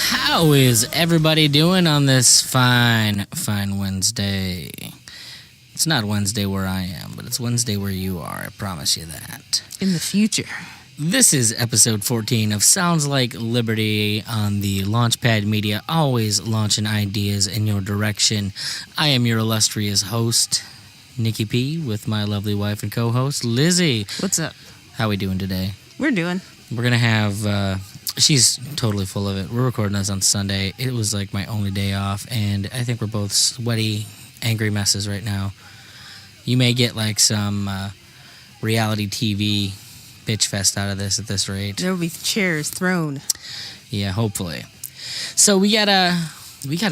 How is everybody doing on this fine Wednesday? It's not Wednesday where I am, but it's Wednesday where you are. I promise you that. In the future. This is episode 14 of Sounds Like Liberty on the Launchpad Media, always launching ideas in your direction. I am your illustrious host, Nicky P, with my lovely wife and co-host, Lizzie. What's up? How we doing today? We're doing. We're going to have... she's totally full of it. We're recording this on Sunday. It was like my only day off, and I think we're both sweaty, angry messes right now. You may get like some reality TV bitch fest out of this at this rate. There will be chairs thrown. Yeah, hopefully. So we got a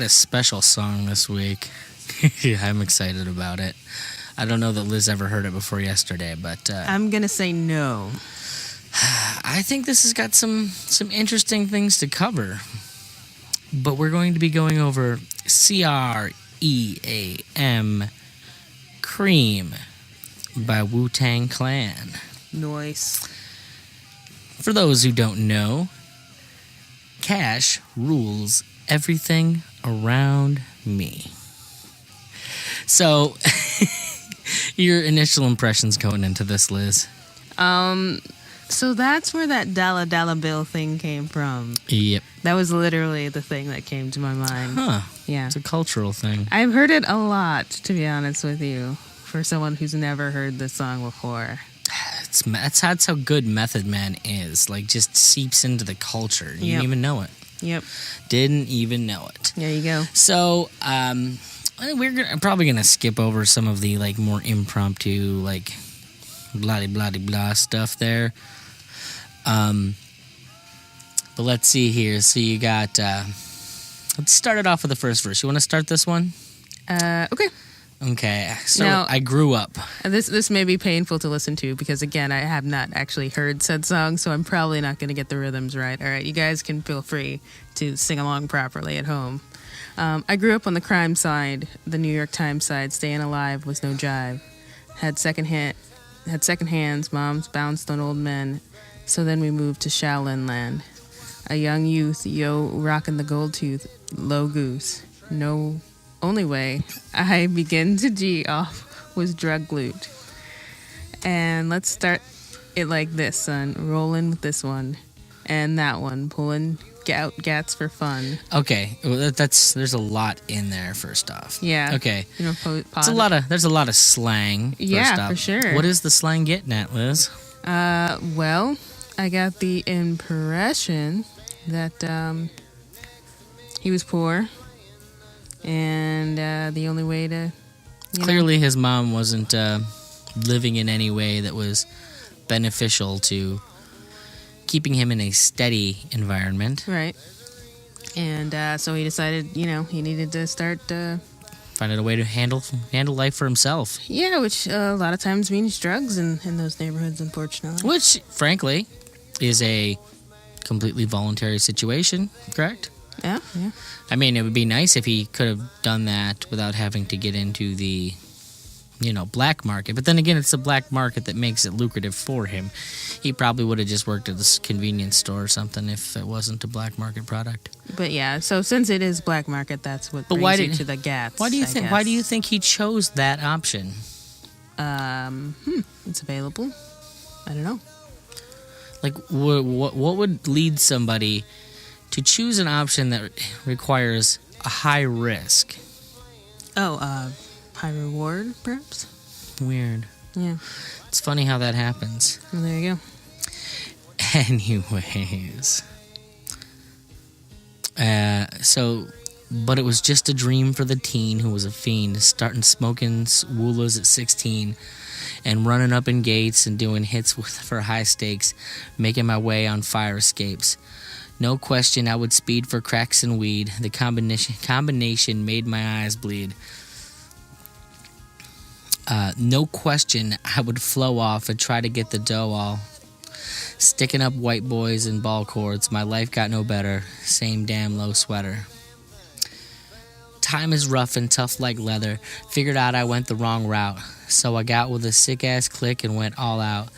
special song this week. I'm excited about it. I don't know that Liz ever heard it before yesterday, but I'm gonna say no. I think this has got some interesting things to cover. But we're going to be going over C.R.E.A.M. C.R.E.A.M. by Wu-Tang Clan. Nice. For those who don't know, cash rules everything around me. So, your initial impressions going into this, Liz? So that's where that dollar bill thing came from. Yep. That was literally the thing that came to my mind. Huh. Yeah. It's a cultural thing. I've heard it a lot, to be honest with you, for someone who's never heard this song before. That's how good Method Man is. Like, just seeps into the culture. You didn't even know it. Yep. Didn't even know it. There you go. So, we're probably going to skip over some of the, like, more impromptu, like, blah stuff there. But let's see here. So you got, let's start it off with the first verse. You want to start this one? Okay. Okay. So now, I grew up. This may be painful to listen to because, again, I have not actually heard said song, so I'm probably not going to get the rhythms right. All right, you guys can feel free to sing along properly at home. I grew up on the crime side, the New York Times side. Staying alive was no jive. Had second hands, moms bounced on old men. So then we moved to Shaolin Land. A young youth, rocking the gold tooth, low goose. No, only way I begin to G off was drug loot. And let's start it like this, son. Rolling with this one and that one, pulling out gats for fun. Okay, well, there's a lot in there. First off, yeah. Okay, there's a lot of slang. Yeah, for sure. What is the slang getting at, Liz? Well, I got the impression that he was poor, and the only way to clearly his mom wasn't living in any way that was beneficial to keeping him in a steady environment. Right. And so he decided, he needed to start finding a way to handle life for himself. Yeah, which a lot of times means drugs in those neighborhoods, unfortunately. Which, frankly, is a completely voluntary situation, correct? Yeah. I mean, it would be nice if he could have done that without having to get into the, black market. But then again, it's the black market that makes it lucrative for him. He probably would have just worked at this convenience store or something if it wasn't a black market product. But yeah, so since it is black market, that's what brings you to the gats. Why do you think he chose that option? It's available. I don't know. Like, what would lead somebody to choose an option that requires a high risk? High reward, perhaps? Weird. Yeah. It's funny how that happens. Well, there you go. Anyways. But it was just a dream for the teen who was a fiend, starting smoking woolas at 16 and running up in gates and doing hits for high stakes, making my way on fire escapes. No question, I would speed for cracks and weed. The combination made my eyes bleed. No question, I would flow off and try to get the dough all. Sticking up white boys in ball courts, my life got no better. Same damn low sweater. Time is rough and tough like leather. Figured out I went the wrong route. So I got with a sick-ass click and went all out.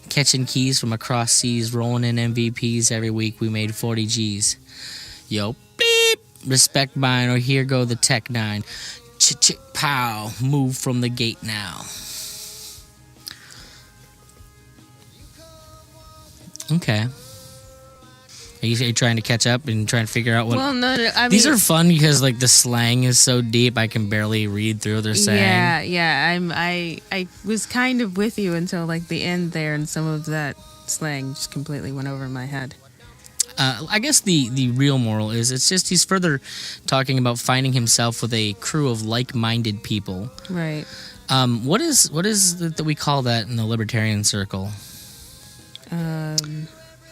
Catching keys from across seas, rolling in MVPs every week, we made 40 G's. Yo, beep! Respect mine, or here go the Tech 9. Chick, pow, move from the gate now. Okay. Are you trying to catch up and trying to figure out what... Well, no, I mean... These are fun because, like, the slang is so deep, I can barely read through what they're saying. Yeah. I was kind of with you until, like, the end there, and some of that slang just completely went over my head. I guess the real moral is it's just he's further talking about finding himself with a crew of like-minded people. Right. What is it that we call that in the libertarian circle?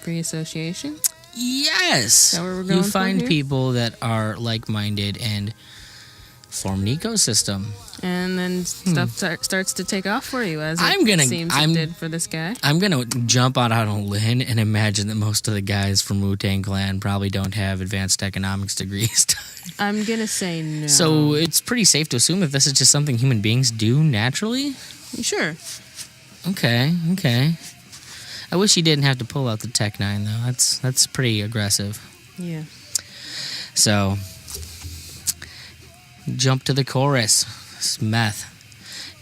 Free association? Yes. Is that where we're going you find here? people that are like-minded and form an ecosystem. And then stuff starts to take off for you, as it seems it did for this guy. I'm going to jump out on a limb and imagine that most of the guys from Wu-Tang Clan probably don't have advanced economics degrees. I'm going to say no. So it's pretty safe to assume that this is just something human beings do naturally? Sure. Okay. I wish he didn't have to pull out the Tech 9, though. That's pretty aggressive. Yeah. So, jump to the chorus. It's meth.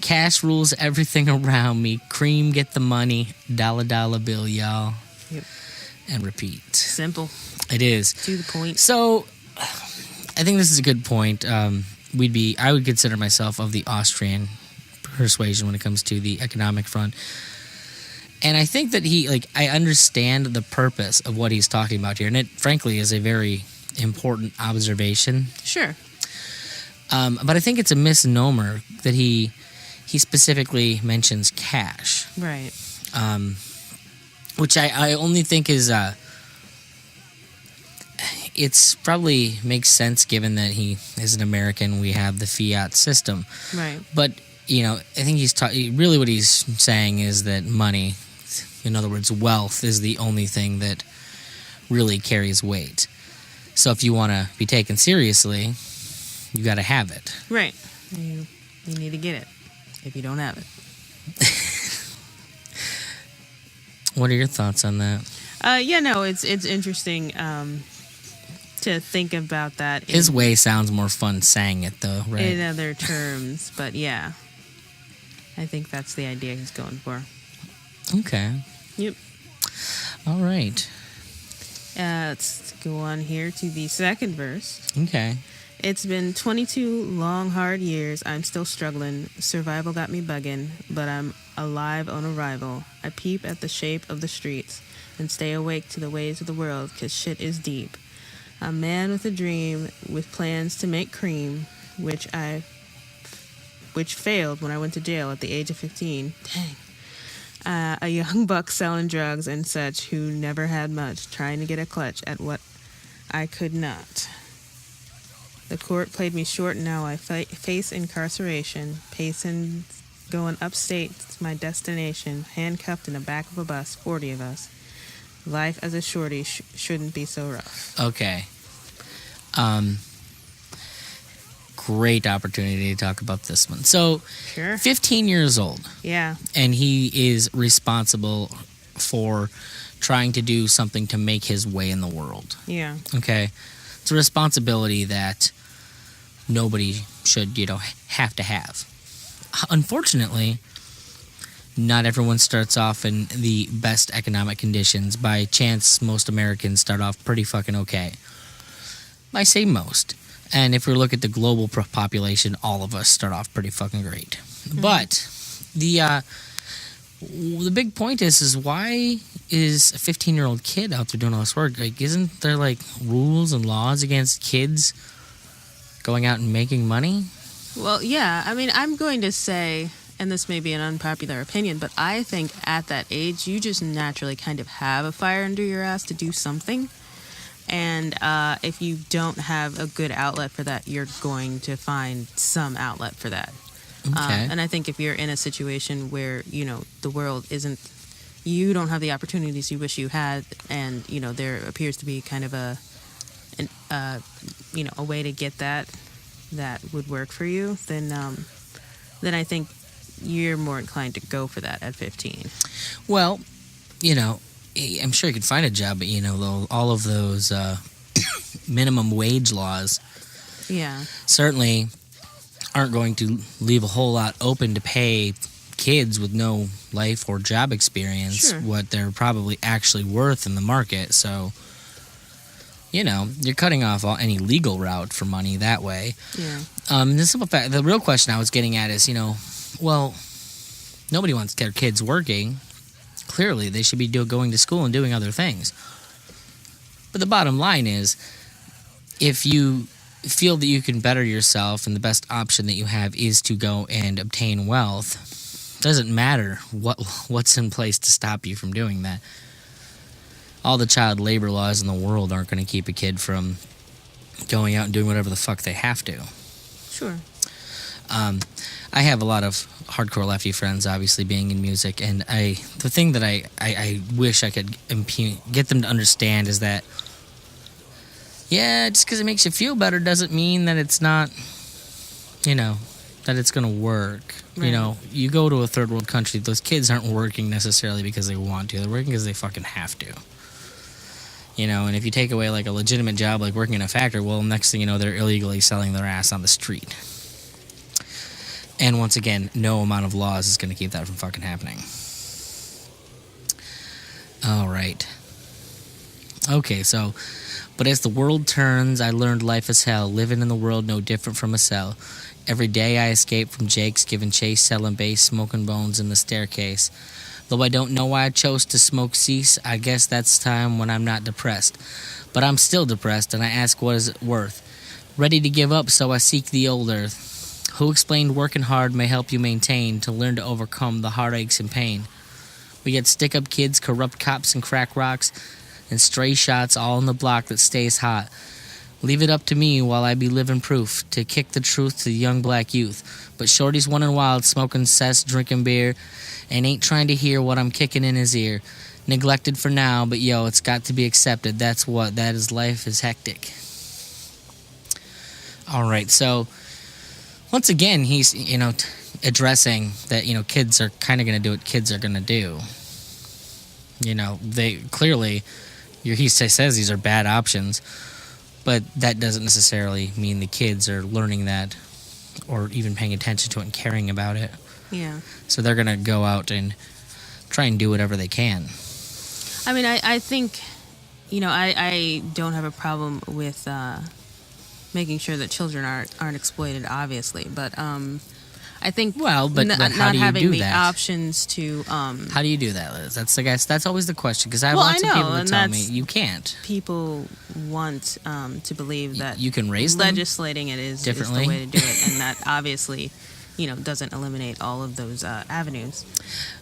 Cash rules everything around me. Cream, get the money. $dollar bill, y'all. Yep. And repeat. Simple. It is. To the point. So, I think this is a good point. I would consider myself of the Austrian persuasion when it comes to the economic front. And I think that I understand the purpose of what he's talking about here. And it, frankly, is a very important observation. Sure. But I think it's a misnomer that he specifically mentions cash. Right. Which I only think is... it's probably makes sense given that he is an American. We have the fiat system. Right. But, I think really what he's saying is that money... In other words, wealth is the only thing that really carries weight. So if you want to be taken seriously, you got to have it. Right. You need to get it if you don't have it. What are your thoughts on that? It's interesting to think about that. His way sounds more fun saying it, though, right? In other terms, but yeah. I think that's the idea he's going for. Okay. Yep. All right. Let's go on here to the second verse. Okay. It's been 22 long, hard years. I'm still struggling. Survival got me bugging, but I'm alive on arrival. I peep at the shape of the streets and stay awake to the ways of the world, 'cause shit is deep. A man with a dream, with plans to make cream, which failed when I went to jail at the age of 15. Dang. A young buck selling drugs and such who never had much, trying to get a clutch at what I could not. The court played me short, and now I face incarceration. Pacing, going upstate to my destination, handcuffed in the back of a bus, 40 of us. Life as a shorty shouldn't be so rough. Okay. Great opportunity to talk about this one. So, Sure. 15 years old. Yeah. And he is responsible for trying to do something to make his way in the world. Yeah. Okay? It's a responsibility that nobody should, have to have. Unfortunately, not everyone starts off in the best economic conditions. By chance, most Americans start off pretty fucking okay. I say most. And if we look at the global population, all of us start off pretty fucking great. Mm-hmm. But the big point is why is a 15-year-old kid out there doing all this work? Like, isn't there rules and laws against kids going out and making money? Well, yeah. I mean, I'm going to say, and this may be an unpopular opinion, but I think at that age, you just naturally kind of have a fire under your ass to do something. And if you don't have a good outlet for that, you're going to find some outlet for that. Okay. And I think if you're in a situation where, the world isn't, you don't have the opportunities you wish you had, and, there appears to be kind of a way to get that would work for you, then I think you're more inclined to go for that at 15. Well, I'm sure you could find a job, but all of those minimum wage laws, certainly aren't going to leave a whole lot open to pay kids with no life or job experience what they're probably actually worth in the market. So, you're cutting off any legal route for money that way. Yeah. The simple fact, the real question I was getting at is, well, nobody wants their kids working. Clearly, they should be going to school and doing other things. But the bottom line is, if you feel that you can better yourself and the best option that you have is to go and obtain wealth, it doesn't matter what's in place to stop you from doing that. All the child labor laws in the world aren't going to keep a kid from going out and doing whatever the fuck they have to. Sure. I have a lot of hardcore lefty friends, obviously, being in music, and the thing that I wish I could get them to understand is that, just because it makes you feel better doesn't mean that it's not, that it's going to work. Right. You go to a third world country, those kids aren't working necessarily because they want to. They're working because they fucking have to. And if you take away like a legitimate job like working in a factory, well, next thing you know, they're illegally selling their ass on the street. And once again, no amount of laws is going to keep that from fucking happening. All right. Okay, so, but as the world turns, I learned life is hell, living in the world no different from a cell. Every day I escape from Jake's, giving chase, selling bass, smoking bones in the staircase. Though I don't know why I chose to smoke cease, I guess that's time when I'm not depressed. But I'm still depressed, and I ask what is it worth? Ready to give up, so I seek the old earth. Who explained working hard may help you maintain to learn to overcome the heartaches and pain. We get stick-up kids, corrupt cops, and crack rocks, and stray shots all in the block that stays hot. Leave it up to me while I be living proof to kick the truth to the young black youth. But Shorty's running wild, smoking cess, drinking beer, and ain't trying to hear what I'm kicking in his ear. Neglected for now, but it's got to be accepted. That is life is hectic. All right, so once again, he's, addressing that, kids are kind of going to do what kids are going to do. They clearly, he says these are bad options, but that doesn't necessarily mean the kids are learning that or even paying attention to it and caring about it. Yeah. So they're going to go out and try and do whatever they can. I mean, I think, I don't have a problem with making sure that children aren't exploited, obviously, but I think but how not do you having do the that? Options to how do you do that, Liz? That's always the question, because I have lots of people that tell me you can't. People want to believe that you can raise them legislating it is the way to do it, and that obviously doesn't eliminate all of those avenues.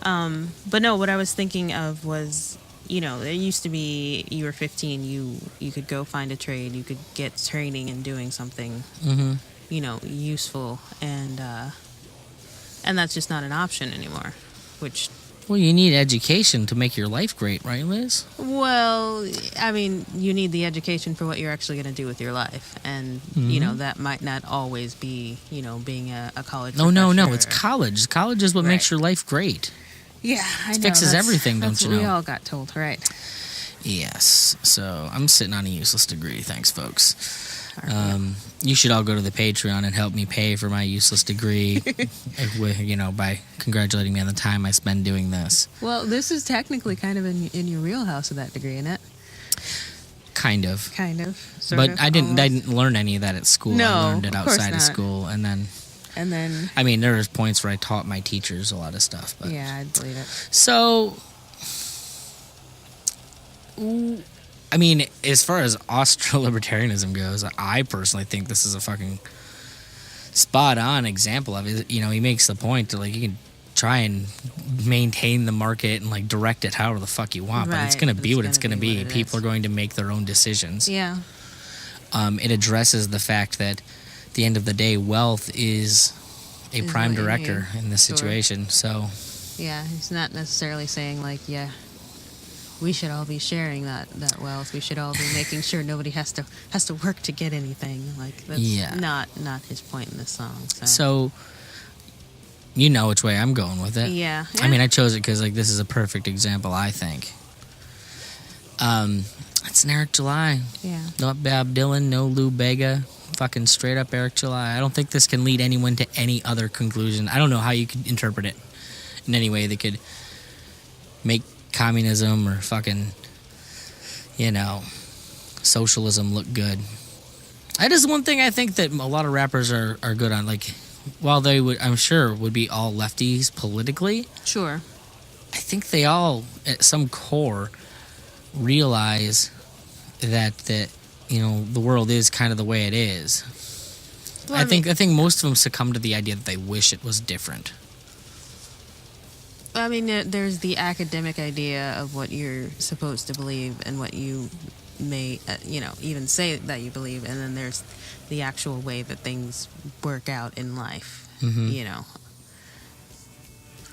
But no, what I was thinking of was, there used to be, you were 15, you could go find a trade, you could get training in doing something, useful, and that's just not an option anymore, which... Well, you need education to make your life great, right, Liz? Well, I mean, you need the education for what you're actually going to do with your life, and, that might not always be, being a college professor. No, it's college. College is what makes your life great. Yeah, I know. It fixes everything, don't you know? That's what we all got told, right? Yes. So I'm sitting on a useless degree. Thanks, folks. You should all go to the Patreon and help me pay for my useless degree, by congratulating me on the time I spend doing this. Well, this is technically kind of in your wheelhouse of that degree, isn't it? Kind of. Sort but of, I didn't learn any of that at school. No, I learned it outside of school, and then I mean, there was points where I taught my teachers a lot of stuff. But yeah, I believe it. So, I mean, as far as Austro-libertarianism goes, I personally think this is a fucking spot-on example of it. He makes the point that, you can try and maintain the market and like direct it however the fuck you want, but it's going to be what it's going to be. People are going to make their own decisions. Yeah. It addresses the fact that at the end of the day, wealth is a prime director in this situation. So yeah, he's not necessarily saying like, yeah, we should all be sharing that wealth. We should all be making sure nobody has to work to get anything. Like that's not his point in this song. So you know which way I'm going with it. Yeah. I mean, I chose it because like this is a perfect example, I think. It's an Eric July. Yeah. No Bob Dylan, no Lou Bega. Fucking straight up Eric July. I don't think this can lead anyone to any other conclusion. I don't know how you could interpret it in any way that could make communism or fucking, socialism look good. That is one thing I think that a lot of rappers are good on. Like, while they would, I'm sure, would be all lefties politically. Sure. I think they all, at some core, realize that the world is kind of the way it is. Well, I think most of them succumb to the idea that they wish it was different. I mean, there's the academic idea of what you're supposed to believe and what you may, even say that you believe, and then there's the actual way that things work out in life,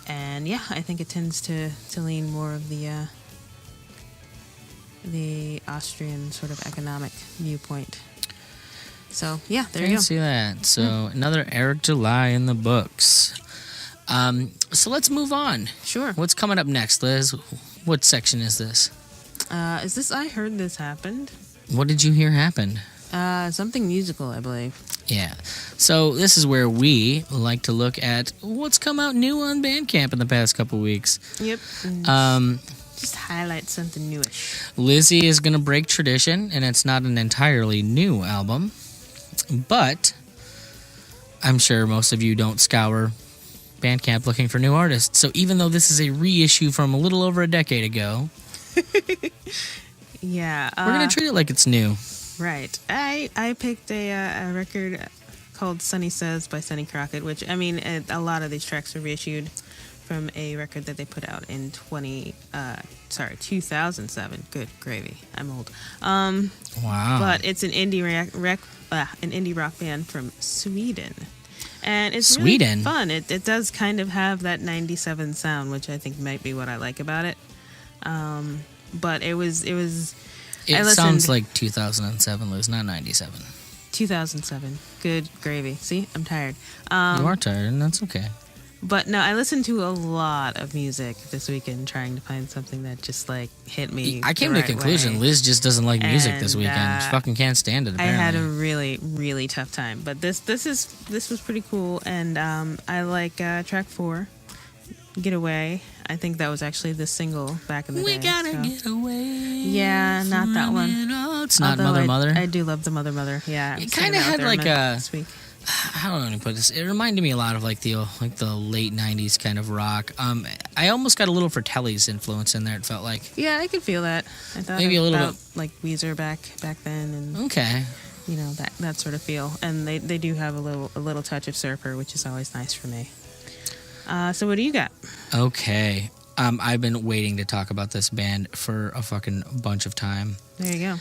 And yeah, I think it tends to lean more of the Austrian sort of economic viewpoint. So yeah, there you go. I can see that. So another Eric July in the books. So let's move on. Sure. What's coming up next, Liz? What section is this? Is this I Heard This Happened? What did you hear happened? Something musical, I believe. Yeah. So this is where we like to look at what's come out new on Bandcamp in the past couple weeks. Yep. Just highlight something newish. Lizzie is going to break tradition, and it's not an entirely new album, but I'm sure most of you don't scour Bandcamp looking for new artists. So even though this is a reissue from a little over a decade ago, yeah, we're going to treat it like it's new. Right. I picked a record called Sonny Says by Sonny Crocket, which, I mean, a lot of these tracks are reissued from a record that they put out in 2007. Good gravy. I'm old. Wow. But it's an indie rock band from Sweden. And it's Sweden. Really fun. It does kind of have that 97 sound, which I think might be what I like about it. But it sounds like 2007, Liz, not 97. 2007. Good gravy. See, I'm tired. You are tired, and that's okay. But no, I listened to a lot of music this weekend trying to find something that just like hit me. I came to the conclusion way. Liz just doesn't like music this weekend. She fucking can't stand it, apparently. I had a really, really tough time. But this was pretty cool, and I like track 4, Get Away. I think that was actually the single back in the day. We gotta get away. Yeah, not that one. It's not Mother. I do love the Mother. Yeah. It kind of had like a. This week. How do I put this? It reminded me a lot of like the late '90s kind of rock. I almost got a little Fratelli's influence in there. It felt like. Yeah, I could feel that. I thought maybe a little bit like Weezer back then, and okay. That sort of feel, and they do have a little touch of surfer, which is always nice for me. So what do you got? Okay. I've been waiting to talk about this band for a fucking bunch of time. There you go.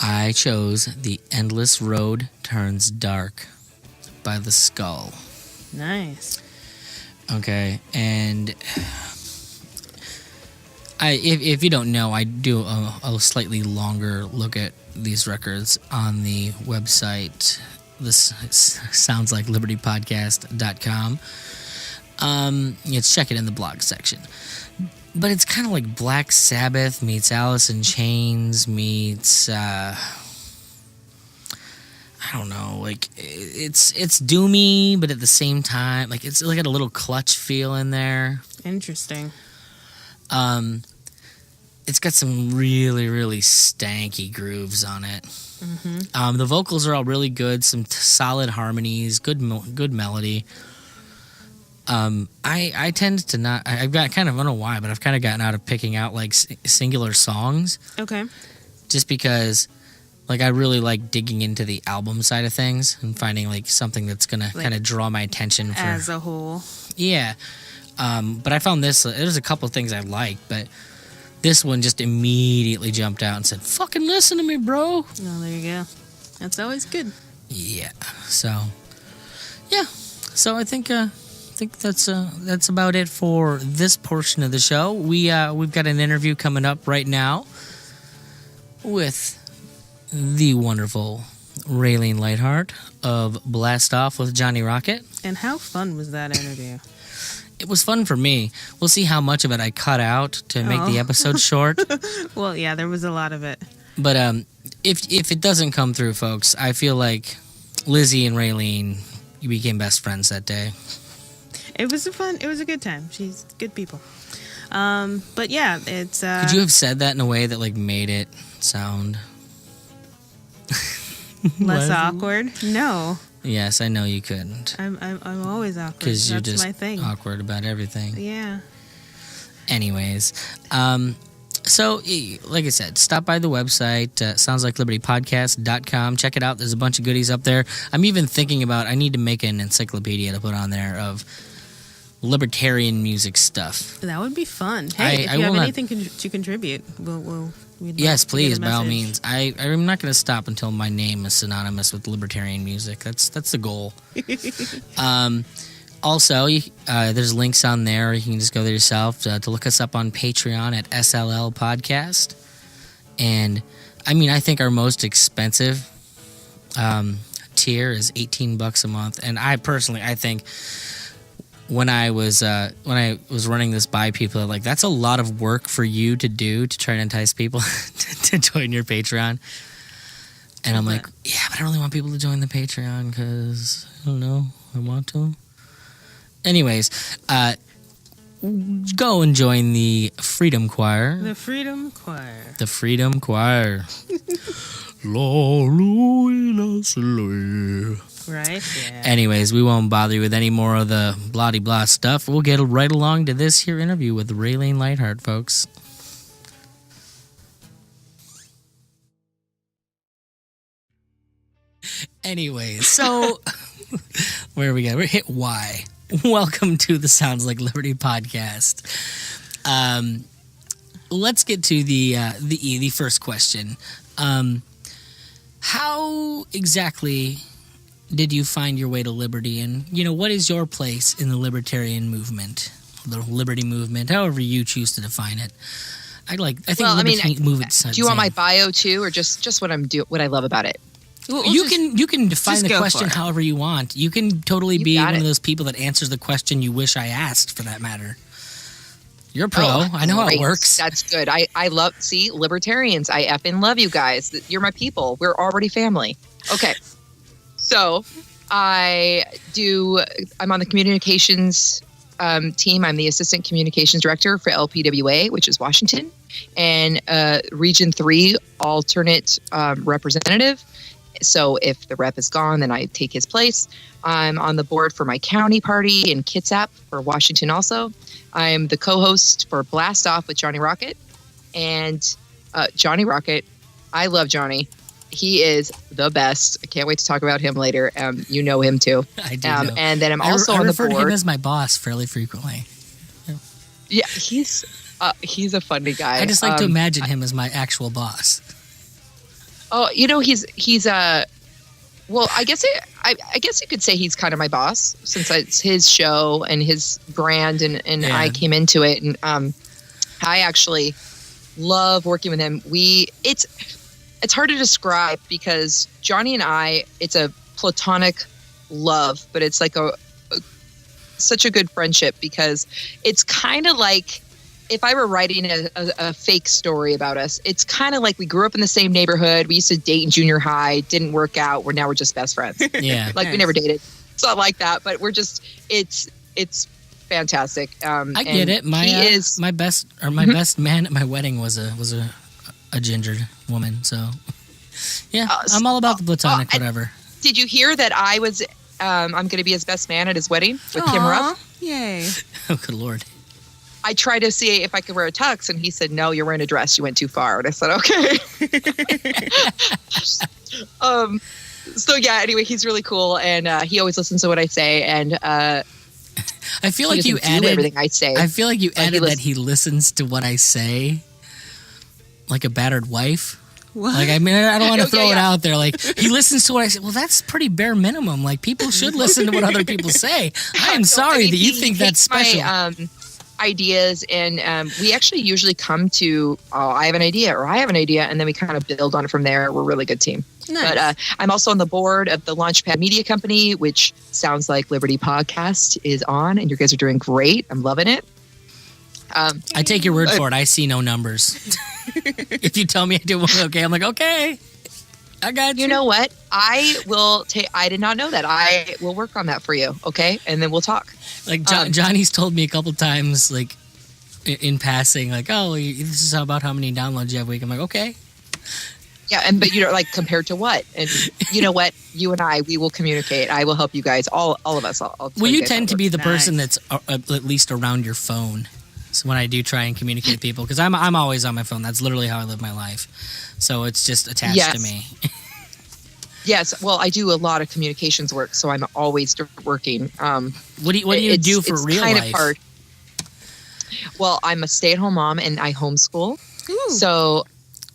I chose The Endless Road Turns Dark by The Skull. Nice. Okay, and if you don't know, I do a slightly longer look at these records on the website. This sounds like libertypodcast.com. Let's check it in the blog section. But it's kind of like Black Sabbath meets Alice in Chains meets I don't know, like it's doomy, but at the same time, like it's like got a little Clutch feel in there. Interesting. It's got some really, really stanky grooves on it. Mm-hmm. The vocals are all really good, some solid harmonies, good melody. I tend to not. I've got kind of, I don't know why, but I've kind of gotten out of picking out like singular songs. Okay. Just because, like, I really like digging into the album side of things and finding like something that's gonna kind of draw my attention for, as a whole. Yeah. But I found this. There's a couple things I liked, but this one just immediately jumped out and said, "Fucking listen to me, bro." Oh, there you go. That's always good. Yeah. So, yeah. So I think that's about it for this portion of the show. We've got an interview coming up right now with the wonderful Raylene Lightheart of Blast Off with Johnny Rocket. And how fun was that interview? It was fun for me. We'll see how much of it I cut out to make the episode short. Well, yeah, there was a lot of it. But if it doesn't come through, folks, I feel like Lizzie and Raylene became best friends that day. It was a good time. She's good people. But yeah, it's. Could you have said that in a way that like made it sound less awkward? No. Yes, I know you couldn't. I'm always awkward. Because you're just my thing. awkward about everything. Yeah. Anyways, so like I said, stop by the website, soundslike.libertypodcast.com. Check it out. There's a bunch of goodies up there. I'm even thinking about I need to make an encyclopedia to put on there of libertarian music stuff. That would be fun. Hey, if you have anything to contribute, yes, please, by all means. I'm not going to stop until my name is synonymous with libertarian music. That's the goal. Also, there's links on there. You can just go there yourself to look us up on Patreon at SLL Podcast. And, I mean, I think our most expensive tier is $18 a month. And I think when I was running this by people, like, that's a lot of work for you to do to try to entice people to join your Patreon. And I'm like, yeah, but I really want people to join the Patreon because, I don't know, I want to. Anyways, go and join the Freedom Choir. The Freedom Choir. The Freedom Choir. Right? Yeah. Anyways, we won't bother you with any more of the blah-de-blah stuff. We'll get right along to this here interview with Raylene Lightheart, folks. Anyways, so where we go? We're hit Y. Welcome to the Sounds Like Liberty podcast. Let's get to the first question. How exactly did you find your way to liberty, and what is your place in the libertarian movement, the liberty movement, however you choose to define it? I think liberty movement. Do you want my bio too, or just what what I love about it? You can define the question however you want. You can totally be one of those people that answers the question you wish I asked, for that matter. You're a pro. I know how it works. That's good. I love, libertarians. I effing love you guys. You're my people. We're already family. Okay. So I'm on the communications team. I'm the assistant communications director for LPWA, which is Washington, and Region 3 alternate representative. So if the rep is gone, then I take his place. I'm on the board for my county party in Kitsap for Washington also. I'm the co-host for Blast Off with Johnny Rocket. And Johnny Rocket, I love Johnny. He is the best. I can't wait to talk about him later. You know him too. I do know. And then I'm also on the board. I refer to him as my boss fairly frequently. Yeah, he's a funny guy. I just like to imagine him as my actual boss. Oh, he's well, I guess you could say he's kind of my boss, since it's his show and his brand, and yeah. I came into it, and I actually love working with him. It's hard to describe, because Johnny and I, it's a platonic love, but it's like such a good friendship, because it's kind of like, if I were writing a fake story about us, it's kind of like we grew up in the same neighborhood. We used to date in junior high, didn't work out. We're just best friends. Yeah. Like, we never dated. It's not like that, but we're just, it's fantastic. I get it. My best man at my wedding was a ginger woman. So yeah, I'm all about the platonic whatever. Did you hear that I was, I'm going to be his best man at his wedding with Kim Ruff? Yay. Oh, good Lord. I tried to see if I could wear a tux, and he said, "No, you're wearing a dress. You went too far." And I said, "Okay." So yeah. Anyway, he's really cool, and he always listens to what I say. And I feel He like you doesn't do added everything I say. I feel like you But he added that listens. he listens to what I say, like a battered wife. What? Like, I mean, I don't want to Okay, throw it yeah. out there. Like, he listens to what I say. Well, that's pretty bare minimum. Like, people should listen to what other people say. I am So, sorry I mean, that you he think that's takes special. My, ideas, and we actually usually come to, oh, I have an idea, or I have an idea, and then we kind of build on it from there. We're a really good team. Nice. But I'm also on the board of the Launchpad Media Company, which sounds like Liberty Podcast is on, and you guys are doing great. I'm loving it. I take your word for it. I see no numbers. If you tell me I do okay, I'm like, okay, I got you. You know what? I will take. I did not know that. I will work on that for you. Okay, and then we'll talk. Like Johnny's told me a couple times, like in passing, like, oh, this is about how many downloads you have a week. I'm like, okay. Yeah, but you know, like compared to what? And you know what? You and I, we will communicate. I will help you guys. All of us. I'll tell Well, you guys tend how to it be the Nice. person that's at least around your phone. So when I do try and communicate with people, because I'm always on my phone. That's literally how I live my life. So it's just attached Yes. to me. Yes, well, I do a lot of communications work, so I'm always working. What do you do for it's real kind life? of hard. Well, I'm a stay-at-home mom and I homeschool. Ooh. So,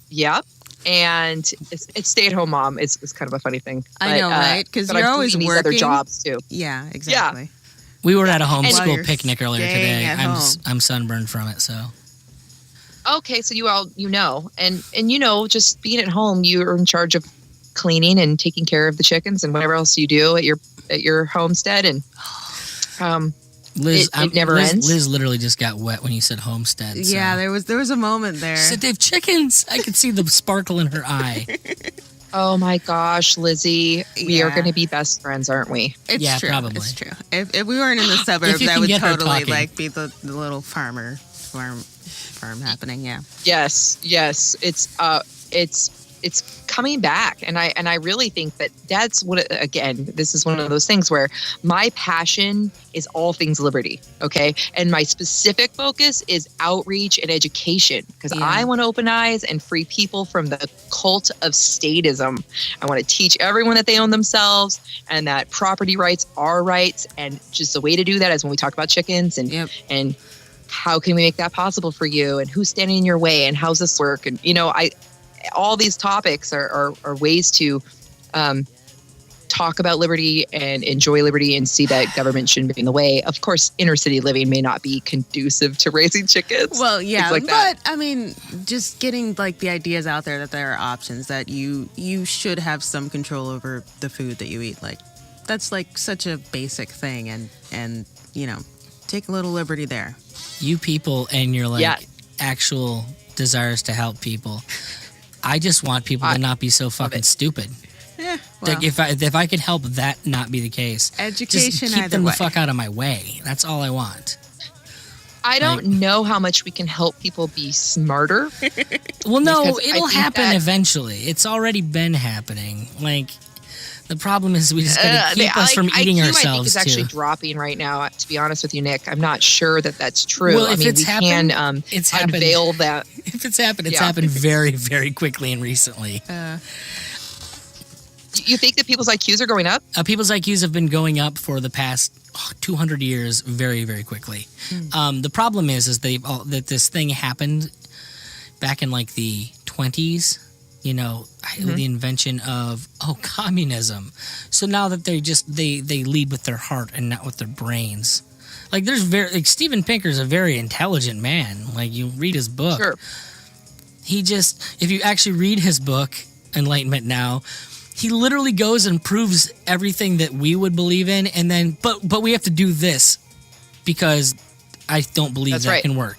yep. And it's stay-at-home mom. It's kind of a funny thing. I know, right? 'Cause but you're I'm always doing these other working. jobs too. Yeah, exactly. We were at a While homeschool you're picnic earlier staying today. at I'm home. I'm sunburned from it. So Okay, so you know, and you know, just being at home, you're in charge of cleaning and taking care of the chickens and whatever else you do at your homestead, and Liz, it never ends. Liz literally just got wet when you said homestead. So. Yeah, there was a moment there. She said they have chickens. I could see the sparkle in her eye. oh my gosh, Lizzie, we are Yeah. going to be best friends, aren't we? It's Yeah, true. probably. It's true. If we weren't in the suburbs, you I can would get her totally talking. like be the little farm happening. Yeah. Yes, it's coming back, and I really think that's what, again, this is one of those things where my passion is all things liberty, okay, and my specific focus is outreach and education, because Yeah. I want to open eyes and free people from the cult of statism. I want to teach everyone that they own themselves and that property rights are rights, and just the way to do that is when we talk about chickens and Yep. and how can we make that possible for you, and who's standing in your way, and how's this work, and all these topics are ways to talk about liberty and enjoy liberty and see that government shouldn't be in the way. Of course, inner city living may not be conducive to raising chickens. Well, yeah, things like that. but I mean, just getting like the ideas out there that there are options, that you should have some control over the food that you eat. Like that's like such a basic thing, and take a little liberty there. You people and your Yeah. actual desires to help people. I just want people to not be so fucking stupid. Yeah, well, Like if I could help that not be the case, education just keep either them way. the fuck out of my way. That's all I want. I don't know how much we can help people be smarter. Well, no, Because I it'll think happen that- eventually. It's already been happening. Like the problem is we just gotta keep us from eating IQ, I think ourselves is actually too. dropping right now. To be honest with you, Nick, I'm not sure that that's true. Well, I if mean, it's we happened, can it's happened. unveil that. If it's happened, it's Yeah. happened very, very quickly and recently. You think that people's IQs are going up? People's IQs have been going up for the past 200 years very, very quickly. The problem is that this thing happened back in like the 20s, the invention of, communism. So now that they lead with their heart and not with their brains. Like Steven Pinker's a very intelligent man. Like you read his book. Sure. If you actually read his book, Enlightenment Now, he literally goes and proves everything that we would believe in, and then but we have to do this because I don't believe That's that right. can work.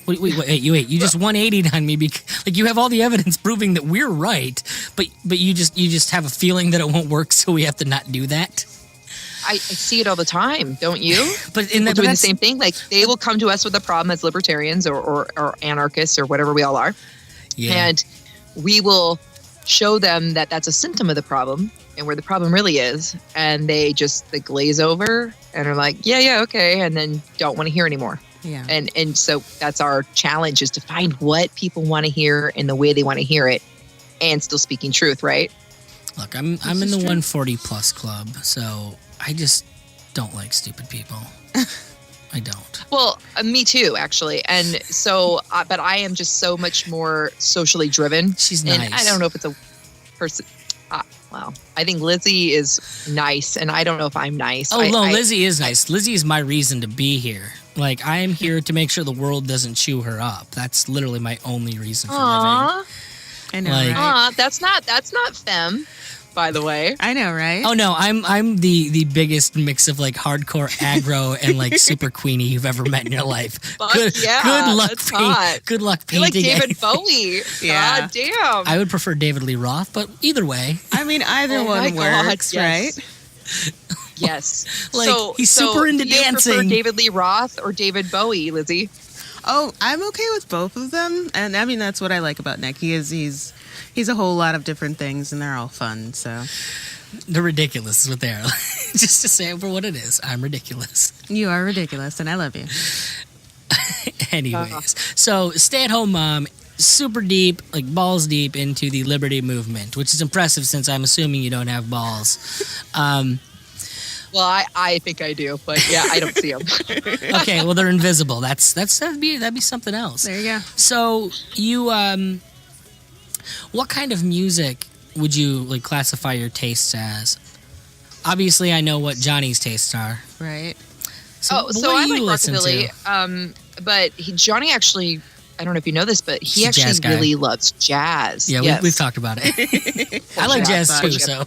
Wait, you just 180'd on me because like you have all the evidence proving that we're right, but you just have a feeling that it won't work, so we have to not do that. I see it all the time, don't you? But People doing the same thing. Like they will come to us with a problem as libertarians or anarchists or whatever we all are, and we will show them that that's a symptom of the problem and where the problem really is, and they glaze over and are like, yeah, okay, and then don't want to hear anymore. Yeah. And so that's our challenge, is to find what people want to hear in the way they want to hear it, and still speaking truth, right? Look, I'm in the 140 plus club, so don't like stupid people. I don't. Well, me too, actually. And so, but I am just so much more socially driven. She's and nice. I don't know if it's a person. Well, I think Lizzie is nice, and I don't know if I'm nice. Oh, no, Lizzie is nice. Lizzie is my reason to be here. Like, I am here to make sure the world doesn't chew her up. That's literally my only reason for living. I know, Like- right? that's not femme, by the way. I know, right? Oh no, I'm the biggest mix of like hardcore aggro and like super queenie you've ever met in your life. Fuck Good luck, that's hot. good luck You're like painting. David anything. Bowie. Yeah. God damn. I would prefer David Lee Roth, but either way, I mean, either Oh my one God, works, yes. right? Yes. Like, he's super into do you prefer dancing. David Lee Roth or David Bowie, Lizzie? Oh, I'm okay with both of them, and I mean that's what I like about Nick. He's a whole lot of different things, and they're all fun. So they're ridiculous is what they are. Just to say it for what it is, I'm ridiculous. you are ridiculous, and I love you. Anyways, so stay-at-home mom, super deep, like balls deep into the liberty movement, which is impressive since I'm assuming you don't have balls. Well, I think I do, but yeah, I don't see them. Okay, well they're invisible. That'd be something else. There you go. So you what kind of music would you like classify your tastes as? Obviously, I know what Johnny's tastes are. Right. So what I do you like listen rockabilly. to? But Johnny actually, I don't know if you know this, but he He's a jazz actually guy. really loves jazz. Yeah, Yes. we've talked about it. I like Yeah, jazz too, but- so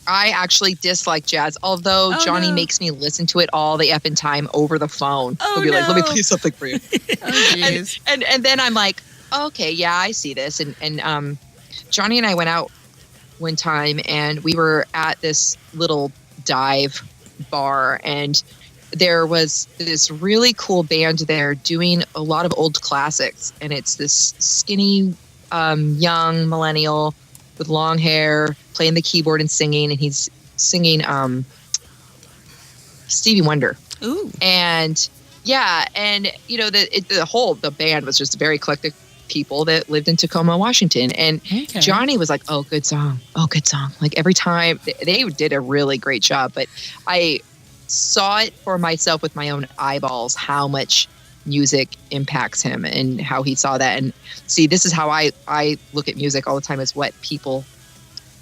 I actually dislike jazz, although Oh, Johnny no. makes me listen to it all the effing time over the phone. Oh, He'll be like, "Let me no. play something for you," Oh, jeez. and then I'm like, "Okay, yeah, I see this." And Johnny and I went out one time, and we were at this little dive bar, and there was this really cool band there doing a lot of old classics, and it's this skinny young millennial with long hair playing the keyboard and singing, and he's singing Stevie Wonder. Ooh. And yeah, and you know the band was just very eclectic people that lived in Tacoma, Washington. And Okay. Johnny was like, "Oh, good song. Oh, good song." Like every time they did a really great job, but I saw it for myself with my own eyeballs how much music impacts him and how he saw that. And see, this is how I look at music all the time, is what people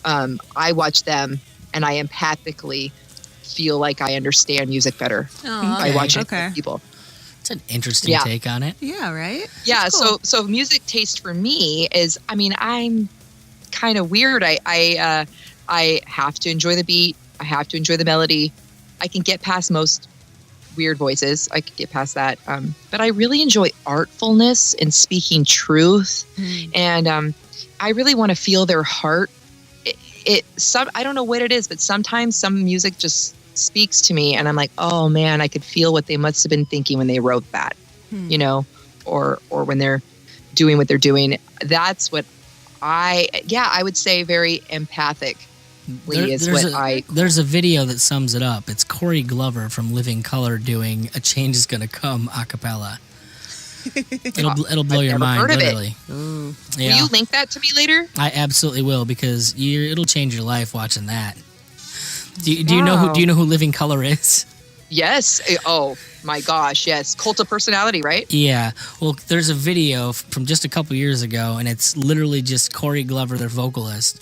I watch them and I empathically feel like I understand music better by Okay. watching Okay. people. It's an interesting Yeah. take on it. Yeah. Right. Yeah, That's cool. so music taste for me is, I mean, I'm kind of weird. I have to enjoy the beat. I have to enjoy the melody. I can get past most weird voices. I can get past that. But I really enjoy artfulness and speaking truth. And I really want to feel their heart. I don't know what it is, but sometimes some music just speaks to me, and I'm like, oh man, I could feel what they must have been thinking when they wrote that, you know, or when they're doing what they're doing. That's what I would say very empathic. There's a video that sums it up. It's Corey Glover from Living Color doing "A Change Is Gonna Come" a cappella. It'll blow I've your never mind, heard of it. literally. Ooh. Yeah, Will you link that to me later? I absolutely will, because it'll change your life watching that. Do you know who Living Color is? Yes. Oh my gosh. Yes. Cult of personality, right? Yeah. Well, there's a video from just a couple years ago, and it's literally just Corey Glover, their vocalist,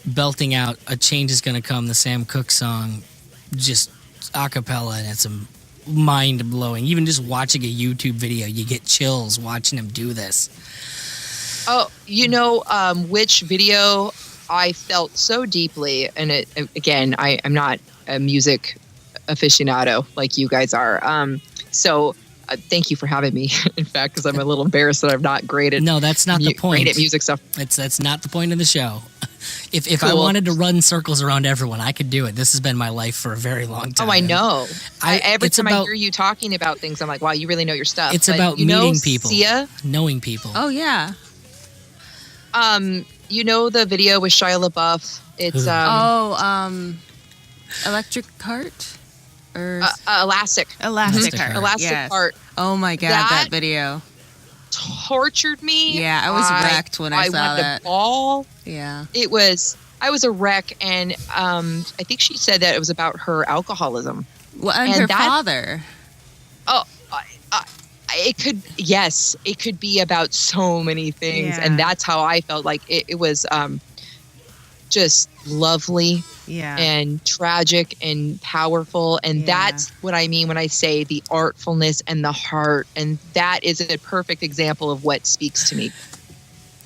belting out "A Change Is Gonna Come," the Sam Cooke song, just a cappella, and it's mind blowing. Even just watching a YouTube video, you get chills watching him do this. Oh, you know which video I felt so deeply, and I'm not a music aficionado like you guys are. So thank you for having me. In fact, because I'm a little embarrassed that I'm not great at No, that's not the point. Great at music stuff. That's not the point of the show. If I Cool. wanted to run circles around everyone, I could do it. This has been my life for a very long time. Oh, I know. Every it's time I about- hear you talking about things, I'm like, wow, you really know your stuff. It's But about you know meeting people, Sia, knowing people. Oh yeah. you know the video with Shia LaBeouf. It's Electric Heart or Elastic. Elastic Mhm. Heart. Elastic Yes. Heart Oh my god, That- that video. tortured me. Yeah, I was wrecked when I saw wanted that. to bawl. Yeah. It was I was a wreck, and I think she said that it was about her alcoholism. Well, and her father. Oh, it could be about so many things, and that's how I felt. Like it was just lovely, and tragic and powerful, and that's what I mean when I say the artfulness and the heart, and that is a perfect example of what speaks to me.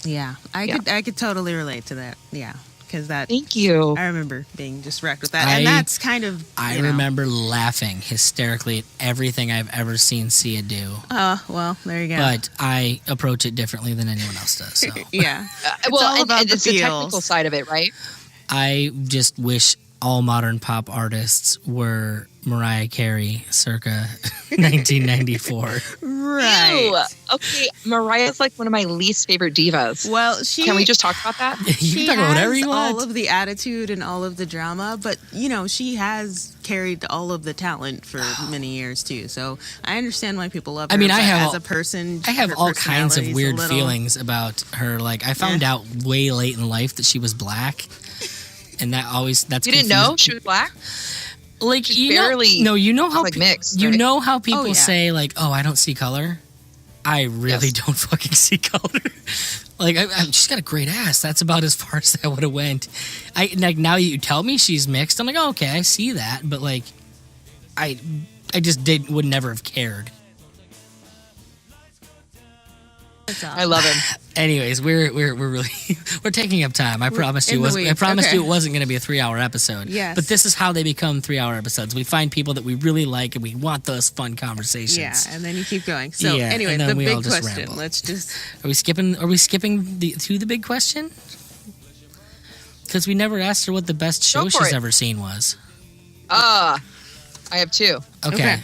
Yeah, I could totally relate to that. Yeah. Thank you. I remember being just wrecked with that. And that's kind of, I remember laughing hysterically at everything I've ever seen C.R.E.A. do. Oh, well, there you go. But I approach it differently than anyone else does. So. Yeah. And it's the technical side of it, right? I just wish all modern pop artists were Mariah Carey circa 1994. Right. Ew. Okay, Mariah's like one of my least favorite divas. Well, can we just talk about that? You can talk about whatever you want. All of the attitude and all of the drama, but she has carried all of the talent for many years too. So I understand why people love her. I mean, as a person, I have all kinds of weird feelings about her. Like I found out way late in life that she was black. And that's you didn't know she was black? Like she's you know how like mixed, you right? know how people say like, oh, I don't see color. I really don't fucking see color. Like she's got a great ass. That's about as far as that would have went. Now you tell me she's mixed. I'm like, oh, okay, I see that, but like, I just would never have cared. I love him. Anyways, we're really we're taking up time. I promised you you it wasn't going to be a 3-hour episode. Yes. But this is how they become 3-hour episodes. We find people that we really like and we want those fun conversations. Yeah, and then you keep going. So anyway, the big question. Ramble. Let's just Are we skipping to the big question? Cuz we never asked her what the best show she's ever seen was. I have two. Okay.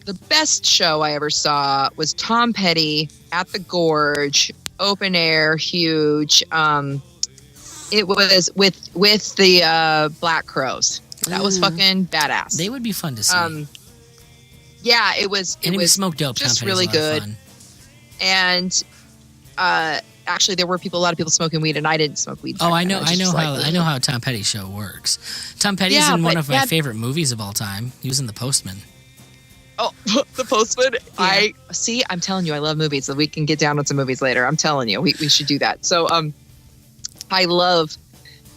The best show I ever saw was Tom Petty at the Gorge, open air, huge. It was with the Black Crowes. That was fucking badass. They would be fun to see. Yeah, it was. And we smoked dope. Just Tom really good. Fun. And actually, there were a lot of people smoking weed, and I didn't smoke weed. Oh, I know how Tom Petty's show works. Tom Petty's in one of my favorite movies of all time. He was in The Postman. Oh, The Postman. Yeah. I'm telling you, I love movies. So we can get down on some movies later. I'm telling you, we should do that. So, I love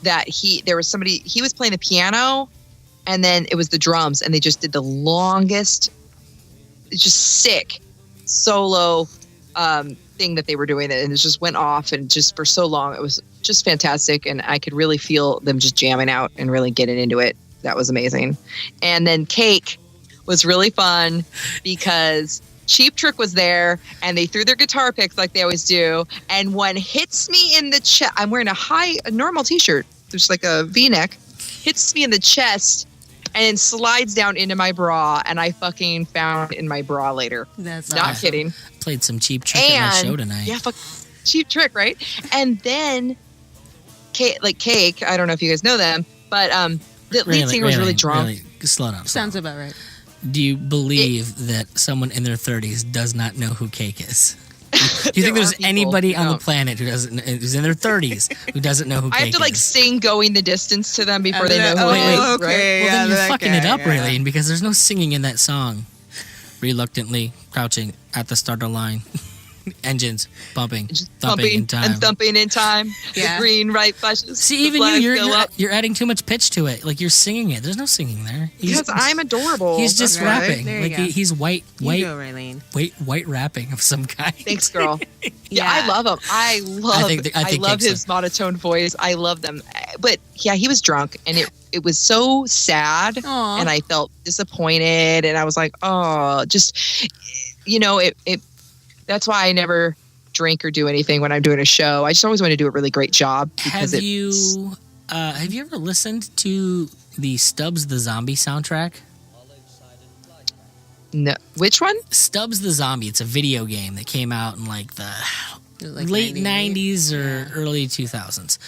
that he was playing the piano, and then it was the drums, and they just did the longest, just sick solo thing that they were doing, and it just went off, and just for so long, it was just fantastic, and I could really feel them just jamming out and really getting into it. That was amazing. And then Cake was really fun because Cheap Trick was there, and they threw their guitar picks like they always do. And one hits me in the chest. I'm wearing a normal t-shirt, just like a V-neck, hits me in the chest, and then slides down into my bra. And I fucking found in my bra later. That's not kidding. Played some Cheap Trick on my show tonight. Yeah, Cheap Trick, right? And then Cake. I don't know if you guys know them, but the lead singer was really drunk. Really, slow down. Sounds about right. Do you believe that someone in their 30s does not know who Cake is? Do you think there's anybody on the planet who's in their 30s who doesn't know who Cake is? I have to sing "Going the Distance" to them before they know who it is. Okay, right? Well, then you're fucking it up, Raylene, because there's no singing in that song. Reluctantly crouching at the starter line. Engines bumping, thumping in time. And thumping in time. Yeah. The green right flashes. See, even you're adding too much pitch to it. Like, you're singing it. There's no singing there. Because I'm adorable. He's just rapping. Like he's white. You go, Raylene. White rapping of some kind. Thanks, girl. Yeah, I love him. I love his monotone voice. I love them. But yeah, he was drunk, and it was so sad. Aww. And I felt disappointed, and I was like, oh, just it. That's why I never drink or do anything when I'm doing a show. I just always want to do a really great job. Have you ever listened to the Stubbs the Zombie soundtrack? No. Which one? Stubbs the Zombie. It's a video game that came out in like the late 90s or early 2000s.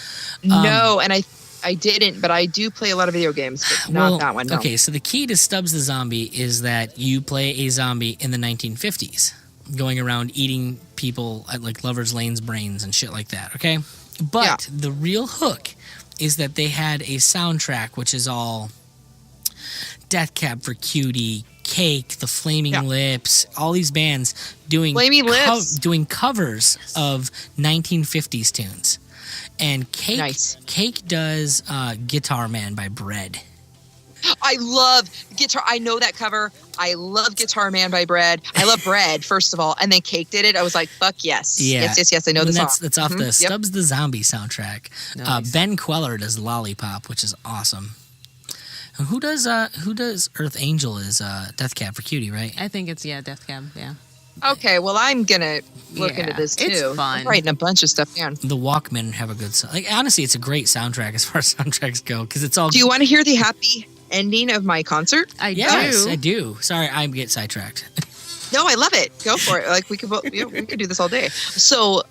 No, and I didn't, but I do play a lot of video games, but not that one. No. Okay, so the key to Stubbs the Zombie is that you play a zombie in the 1950s. Going around eating people at like Lover's Lane's brains and shit like that, okay? But the real hook is that they had a soundtrack, which is all Death Cab for Cutie, Cake, The Flaming Lips, all these bands doing doing covers of 1950s tunes. And Cake does Guitar Man by Bread. I love Guitar. I know that cover. I love Guitar Man by Bread. I love Bread, first of all. And then Cake did it. I was like, fuck yes. Yeah. Yes. I know the song. That's off the Stubbs the Zombie soundtrack. Nice. Ben Queller does Lollipop, which is awesome. And who does Earth Angel is Death Cab for Cutie, right? I think it's Death Cab. Yeah. Okay, well, I'm gonna look into this too. It's fun. I'm writing a bunch of stuff down. The Walkmen have a good song. Like, honestly, it's a great soundtrack as far as soundtracks go because it's all. Do you want to hear the happy ending of my concert? Yes, I do. Sorry, I get sidetracked. No, I love it. Go for it. Like we could do this all day. So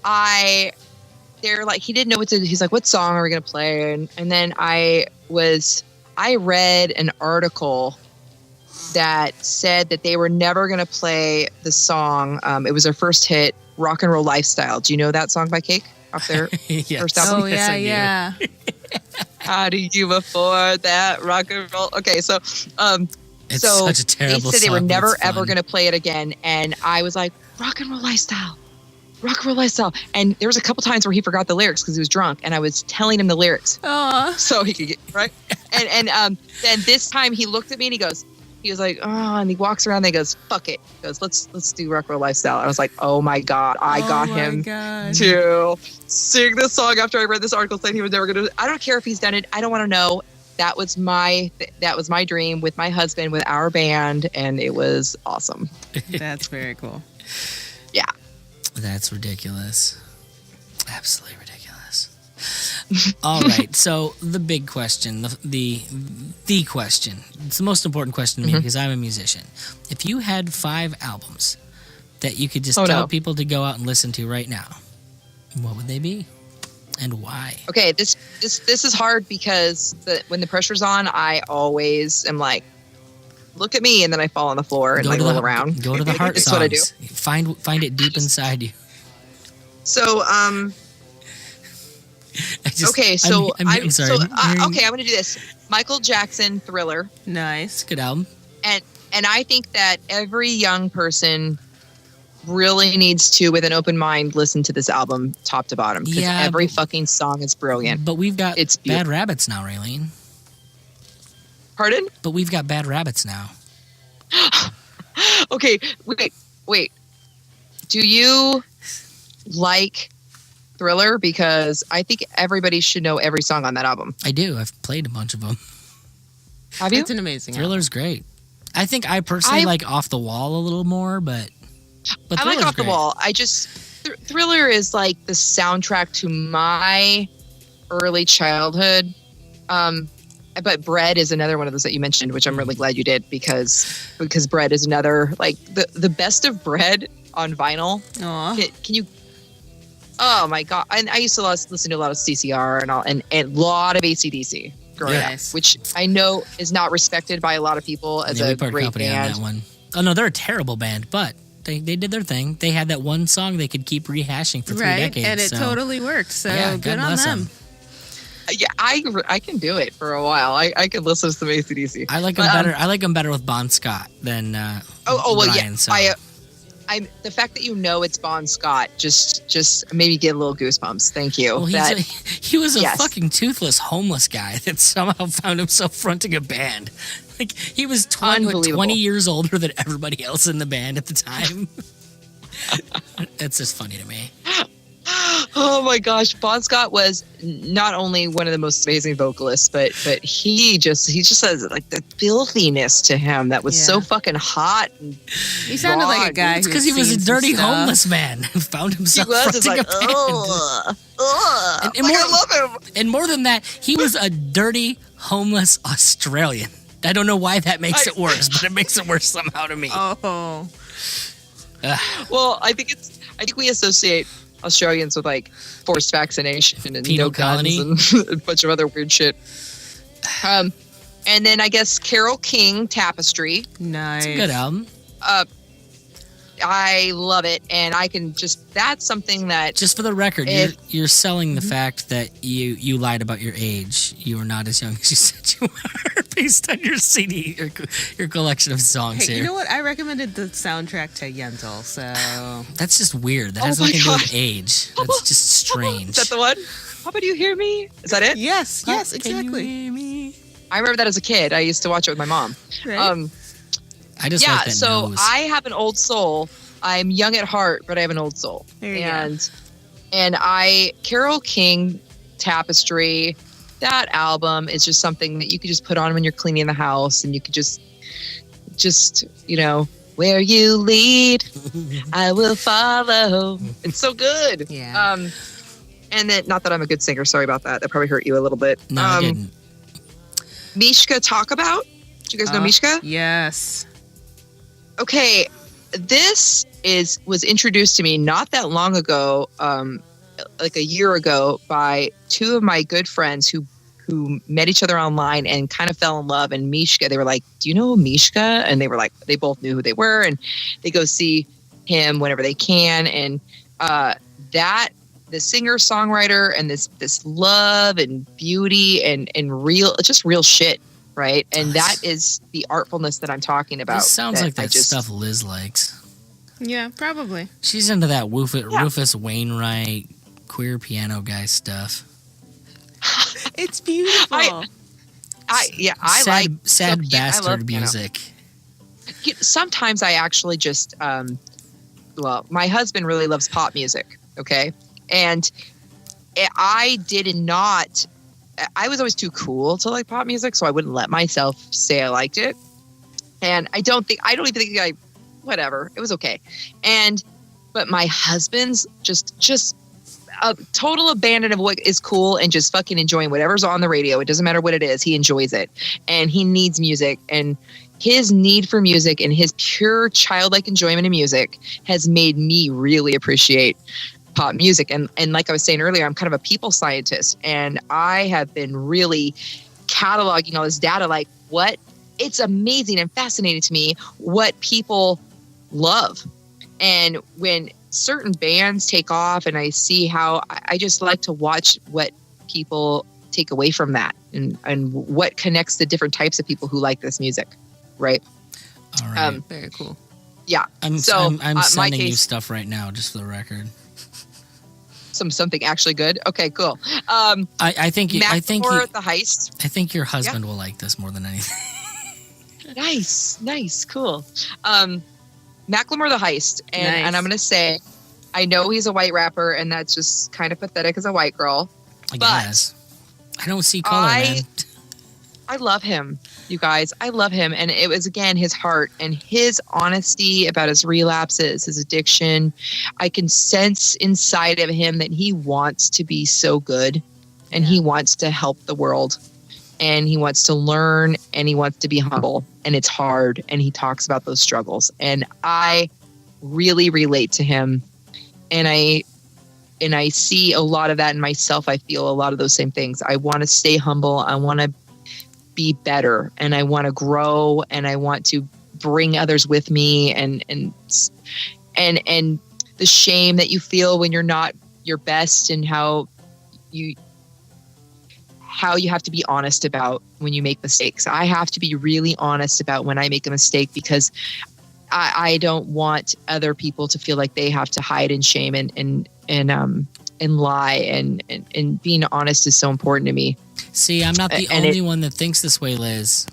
they're like, he didn't know what to. He's like, what song are we gonna play? And then I read an article that said that they were never going to play the song. It was their first hit, Rock and Roll Lifestyle. Do you know that song by Cake off their first album? Oh, yeah. How do you afford that rock and roll? Okay, so it's such a terrible song. They said they were never, ever going to play it again. And I was like, Rock and Roll Lifestyle. Rock and Roll Lifestyle. And there was a couple times where he forgot the lyrics because he was drunk. And I was telling him the lyrics. Aww. So he could get, right? And then this time he looked at me and he was like, oh, and he walks around and he goes, fuck it. He goes, let's do Rock and Roll Lifestyle. I was like, oh my God, I got him to sing this song after I read this article saying he was never going to. I don't care if he's done it. I don't want to know. That was my dream with my husband, with our band, and it was awesome. That's very cool. Yeah. That's ridiculous. Absolutely ridiculous. All right, so the big question, the question. It's the most important question to me because I'm a musician. If you had 5 albums that you could just tell people to go out and listen to right now, what would they be, and why? Okay, this is hard because when the pressure's on, I always am like, look at me, and then I fall on the floor and roll around. Go to the heart songs. That's what I do. Find it deep inside you. So I'm going to do this. Michael Jackson, Thriller. Nice. Good album. And I think that every young person really needs to, with an open mind, listen to this album top to bottom. Because every fucking song is brilliant. But we've got Bad Rabbits now, Raylene. Pardon? But we've got Bad Rabbits now. Okay, wait. Do you like Thriller? Because I think everybody should know every song on that album. I do. I've played a bunch of them. Have you? It's an amazing Thriller's great. I think I personally like Off the Wall a little more, but I like Off the Wall. I just Thriller is like the soundtrack to my early childhood. But Bread is another one of those that you mentioned, which I'm really glad you did because Bread is another, like the best of Bread on vinyl. Can you? Oh my God! And I used to listen to a lot of CCR and a lot of AC/DC growing up, which I know is not respected by a lot of people as a great band. On that one. Oh no, they're a terrible band, but they did their thing. They had that one song they could keep rehashing for 3 decades, and it totally worked. So good on them. Yeah, I can do it for a while. I can listen to some AC/DC. I like them better. I like them better with Bon Scott than Brian, so. I'm the fact that you know it's Bon Scott just made me get a little goosebumps. Thank you. Well, he was a fucking toothless homeless guy that somehow found himself fronting a band. Like he was 20 years older than everybody else in the band at the time. It's just funny to me. Oh my gosh, Bon Scott was not only one of the most amazing vocalists, but he just has like the filthiness to him that was so fucking hot. And he sounded like a guy because he was a dirty homeless man who found himself fronting a band. I love him. And more than that, he was a dirty homeless Australian. I don't know why that makes it worse, but it makes it worse somehow to me. Oh. Well, I think we associate Australians with like forced vaccination and penal no colony guns and a bunch of other weird shit. And then I guess Carole King, Tapestry. Nice. It's a good album. I love it, and I can that's something that... Just for the record, you're selling the fact that you lied about your age. You are not as young as you said you are, based on your CD, your collection of songs here. You know what? I recommended the soundtrack to Yentl, so... That's just weird. That has nothing to do with age. That's just strange. Is that the one? Papa, do you hear me? Is that it? Yes, exactly. Can you hear me? I remember that as a kid. I used to watch it with my mom. Right. I just like that so nose. I have an old soul. I'm young at heart, but I have an old soul. There you And Carole King Tapestry, that album is just something that you could just put on when you're cleaning the house, and you could just where you lead, I will follow. It's so good. Yeah. And then, not that I'm a good singer. Sorry about that. That probably hurt you a little bit. No, I didn't. Mishka Talk About. Do you guys know Mishka? Yes. Okay, this was introduced to me not that long ago, like a year ago, by two of my good friends who met each other online and kind of fell in love. And Mishka, they were like, "Do you know Mishka?" And they were like, they both knew who they were, and they go see him whenever they can. And the singer songwriter and this love and beauty and real shit. Right. And that is the artfulness that I'm talking about. This sounds like that stuff Liz likes. Yeah, probably. She's into that Rufus Wainwright queer piano guy stuff. It's beautiful. I like sad bastard music. Sometimes I actually just my husband really loves pop music. Okay. And I was always too cool to like pop music, so I wouldn't let myself say I liked it. And I don't even think whatever. It was okay. But my husband's just a total abandon of what is cool and just fucking enjoying whatever's on the radio. It doesn't matter what it is. He enjoys it. And he needs music. And his need for music and his pure childlike enjoyment of music has made me really appreciate pop music. And like I was saying earlier, I'm kind of a people scientist, and I have been really cataloging all this data, like it's amazing and fascinating to me what people love. And when certain bands take off, and I see how, I just like to watch what people take away from that, and what connects the different types of people who like this music. Right. All right. Very cool. Yeah. I'm sending you stuff right now, just for the record. Something actually good. Okay, cool. I think The Heist. I think your husband will like this more than anything. Nice, cool. Macklemore The Heist, and I'm gonna say, I know he's a white rapper, and that's just kind of pathetic as a white girl. I guess. I don't see color, man. I love him, you guys. I love him. And it was, again, his heart and his honesty about his relapses, his addiction. I can sense inside of him that he wants to be so good, and he wants to help the world, and he wants to learn, and he wants to be humble, and it's hard. And he talks about those struggles, and I really relate to him. And I see a lot of that in myself. I feel a lot of those same things. I want to stay humble. I want to be better, and I want to grow, and I want to bring others with me, and the shame that you feel when you're not your best, and how you have to be honest about when you make mistakes. I have to be really honest about when I make a mistake, because I don't want other people to feel like they have to hide in shame and lie, and being honest is so important to me. See, I'm not the only one that thinks this way, Liz.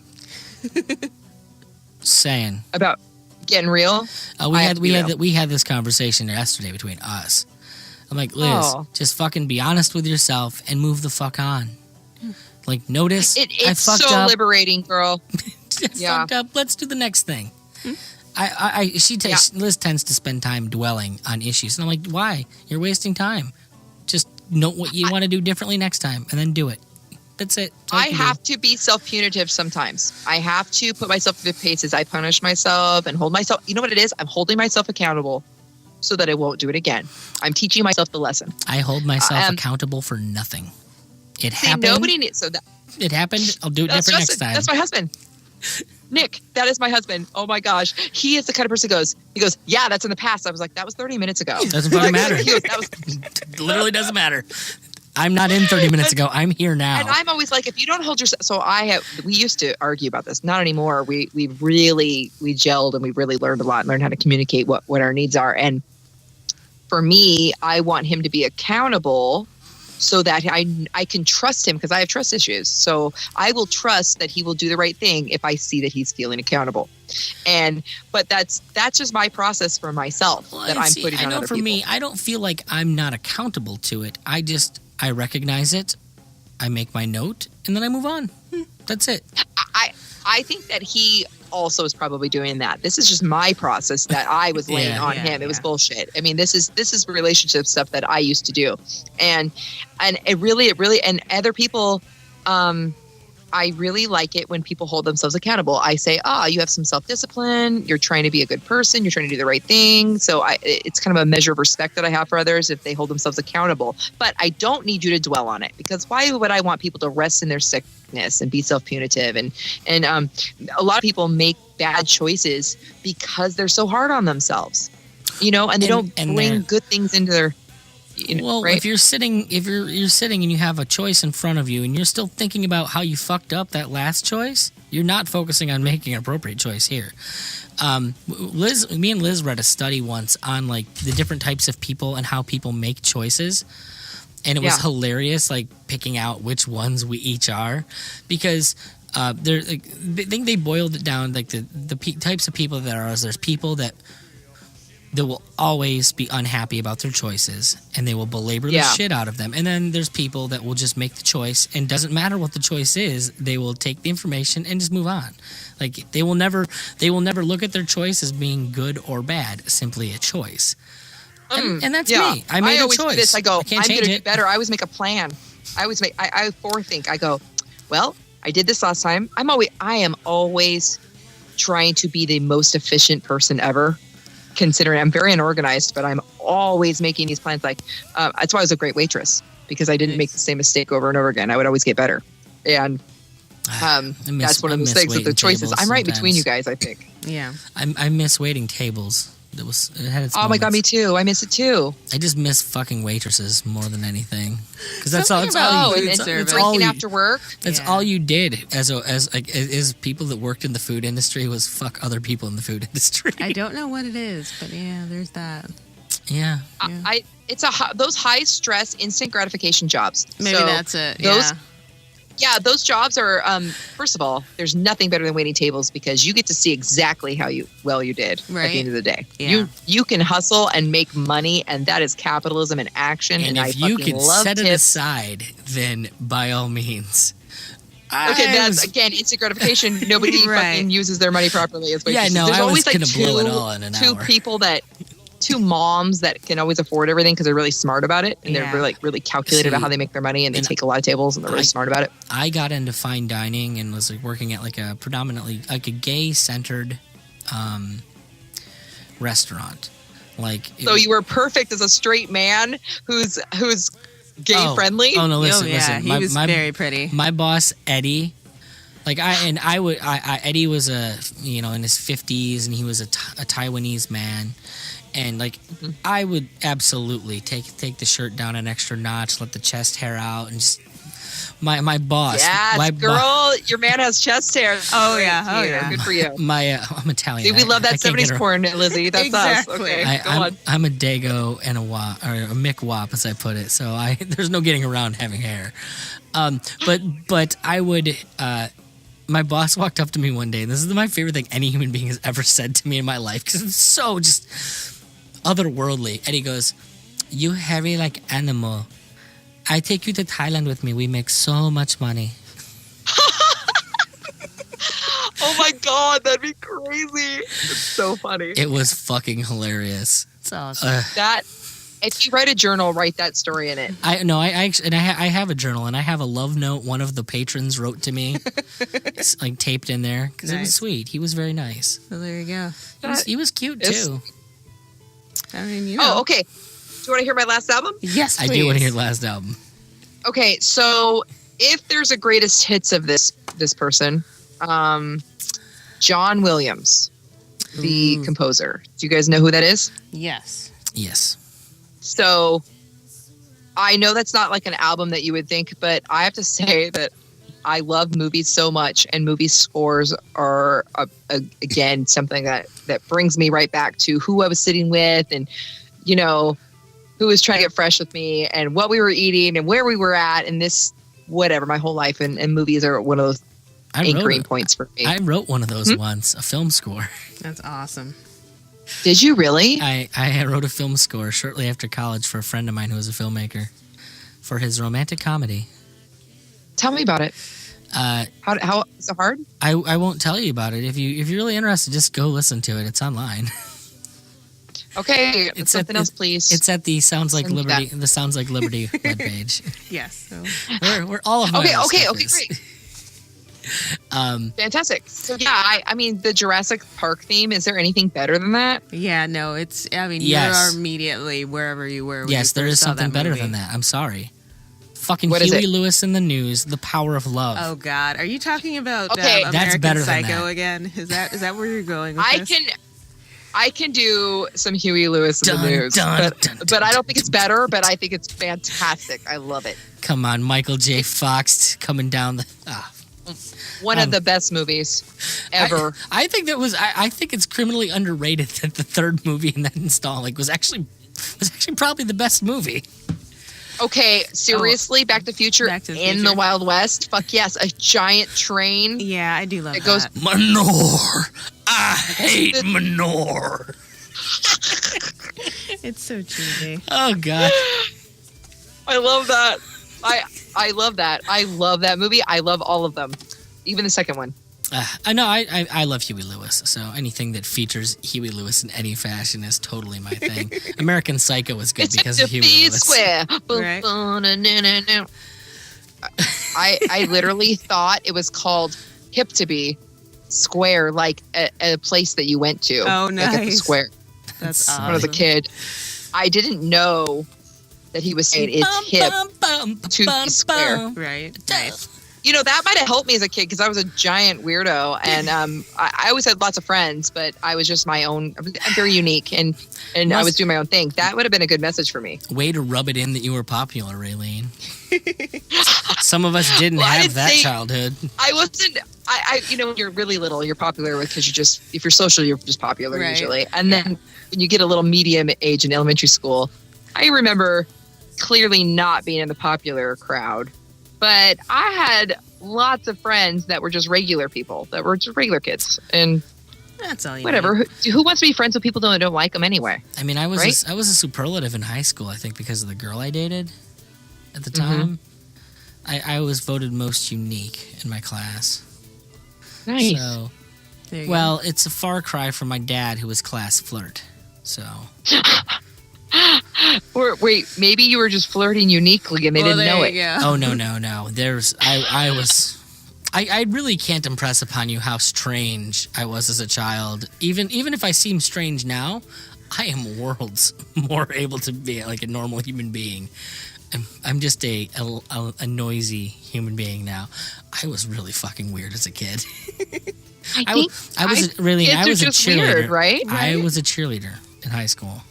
Saying about getting real. We had this conversation yesterday between us. I'm like, Liz, just fucking be honest with yourself and move the fuck on. Like, notice I fucked so up. liberating, girl. Fucked up. Let's do the next thing. Liz tends to spend time dwelling on issues, and I'm like, why? You're wasting time. Just note what you want to do differently next time, and then do it. That's it. I have to be self-punitive sometimes. I have to put myself through paces. I punish myself and hold myself. You know what it is? I'm holding myself accountable so that I won't do it again. I'm teaching myself the lesson. I hold myself accountable for nothing. It happened. Nobody needs. It happened. I'll do it different next time. That's my husband. Nick, that is my husband. Oh my gosh. He is the kind of person he goes, yeah, that's in the past. I was like, that was 30 minutes ago. Doesn't fucking matter. Literally doesn't matter. I'm not in 30 minutes ago. I'm here now. And I'm always like, if you don't hold yourself. So we used to argue about this. Not anymore. We gelled and we really learned a lot and learned how to communicate what our needs are. And for me, I want him to be accountable so that I can trust him because I have trust issues. So I will trust that he will do the right thing if I see that he's feeling accountable. But that's just my process for myself that I'm putting on other people. For me, I don't feel like I'm not accountable to it. I recognize it, I make my note, and then I move on. That's it. I think that he also is probably doing that. This is just my process that I was laying on him. It was bullshit. I mean, this is relationship stuff that I used to do, and it really, and other people. I really like it when people hold themselves accountable. I say, you have some self-discipline. You're trying to be a good person. You're trying to do the right thing. So it's kind of a measure of respect that I have for others if they hold themselves accountable. But I don't need you to dwell on it because why would I want people to rest in their sickness and be self-punitive? And a lot of people make bad choices because they're so hard on themselves, and they don't bring good things into their. Right? If you're sitting and you have a choice in front of you and you're still thinking about how you fucked up that last choice, you're not focusing on making an appropriate choice here. Me and Liz read a study once on like the different types of people and how people make choices. And it was hilarious, like picking out which ones we each are, because I think they boiled it down like the types of people that are us. There's people that will always be unhappy about their choices and they will belabor the shit out of them. And then there's people that will just make the choice and doesn't matter what the choice is, they will take the information and just move on. Like they will never look at their choice as being good or bad, simply a choice. And that's me. I made a choice. Do this. I go, I'm going to do better. I always make a plan. I forethink. I go, well, I did this last time. I am always trying to be the most efficient person ever. Considering I'm very unorganized, but I'm always making these plans. Like that's why I was a great waitress because I didn't make the same mistake over and over again. I would always get better, and that's one of those things with the choices. I'm right between you guys, I think. Yeah, I miss waiting tables. It had its oh my god, me too. I miss it too. I just miss fucking waitresses more than anything because it's drinking after work. That's all you did as people that worked in the food industry was fuck other people in the food industry. I don't know what it is, but there's that. Yeah, it's those high stress instant gratification jobs. Maybe that's it. Those jobs are, first of all, there's nothing better than waiting tables because you get to see exactly how well you did at the end of the day. Yeah. You can hustle and make money, and that is capitalism in action. And if you can set it aside, then by all means. That's again instant gratification. Nobody fucking uses their money properly. There's always like two people two moms that can always afford everything because they're really smart about it and they're really calculated about how they make their money and they take a lot of tables and they're really smart about it. I got into fine dining and was like working at like a predominantly like a gay centered restaurant. So you were perfect as a straight man who's gay friendly. Oh no, listen. He was very pretty. My boss Eddie. Eddie was in his 50s and he was a Taiwanese man. And I would absolutely take the shirt down an extra notch, let the chest hair out, and just my boss. Yeah, girl, your man has chest hair. Oh yeah, good for you. I'm Italian. See, we love that 70s porn, Lizzie. That's exactly. us. Okay, I'm a Dago and a Wop, or a Mick Wop, as I put it. So there's no getting around having hair. But I would. My boss walked up to me one day, and this is my favorite thing any human being has ever said to me in my life because it's so just otherworldly. And he goes, "You hairy like animal. I take you to Thailand with me. We make so much money." Oh my god, that'd be crazy. It's so funny. It was fucking hilarious. It's awesome. If you write a journal, write that story in it. I have a journal and I have a love note one of the patrons wrote to me. It's like taped in there because it was sweet. He was very nice. Well, there you go. He was cute too. I mean, Oh, okay. Do you want to hear my last album? Yes, please. I do want to hear the last album. Okay, so if there's a greatest hits of this person, John Williams, the composer. Do you guys know who that is? Yes. Yes. So I know that's not like an album that you would think, but I have to say that I love movies so much, and movie scores are again something that brings me right back to who I was sitting with, and you know, who was trying to get fresh with me, and what we were eating, and where we were at, and this whatever my whole life, and movies are one of those anchoring points for me. I wrote one of those once, a film score. That's awesome. Did you really? I wrote a film score shortly after college for a friend of mine who was a filmmaker for his romantic comedy. Tell me about it. How is it hard? I won't tell you about it. If you're really interested, just go listen to it. It's online. Okay, it's something else, please. It's at the Sounds Like Liberty webpage. Yes. So. We're all of my Okay, great. Fantastic. So yeah, I mean the Jurassic Park theme. Is there anything better than that? Yeah, no. It's. I mean, yes. you are immediately wherever you were. Yes, there is something better than that. I'm sorry. Fucking what Huey Lewis in the News, The Power of Love. Oh God, are you talking about American that's better Psycho than that. again? Is that where you're going with this? I can do some Huey Lewis in the News, but I don't think it's better. But I think it's fantastic. I love it. Come on, Michael J. Fox coming down the. One of the best movies ever. I think that was. I think it's criminally underrated that the third movie in that installment was actually probably the best movie. Okay, seriously, Back to the Future in the Wild West. Fuck yes, a giant train. Yeah, I do love that. Goes Manure. I hate manure. It's so cheesy. Oh God. I love that. I love that. I love that movie. I love all of them, even the second one. I know. I love Huey Lewis. So anything that features Huey Lewis in any fashion is totally my thing. American Psycho was good because of Huey Lewis. Square. Right. I literally thought it was called Hip to Be Square, like a place that you went to. Oh, nice. Like at the square. That's awesome. When I was a kid, I didn't know that he was saying it's hip to be square. Right. Nice. You know, that might have helped me as a kid because I was a giant weirdo, and I always had lots of friends, but I was just my own. I'm very unique, and I was doing my own thing. That would have been a good message for me. Way to rub it in that you were popular, Raylene. Some of us didn't have that childhood. I wasn't. You know, when you're really little, you're popular because if you're social, you're just popular usually. And then when you get a little medium age in elementary school, I remember clearly not being in the popular crowd. But I had lots of friends that were just regular people, that were just regular kids, and that's all. Whatever. Who wants to be friends with people that don't like them anyway? I mean, I was a superlative in high school. I think because of the girl I dated at the time. I was voted most unique in my class. Nice. So, well, it's a far cry from my dad, who was class flirt. So. Or wait, maybe you were just flirting uniquely and they didn't know it. Oh no. I really can't impress upon you how strange I was as a child. Even if I seem strange now, I am worlds more able to be like a normal human being. I'm just a noisy human being now. I was really fucking weird as a kid. I was a cheerleader, weird, right? I was a cheerleader in high school.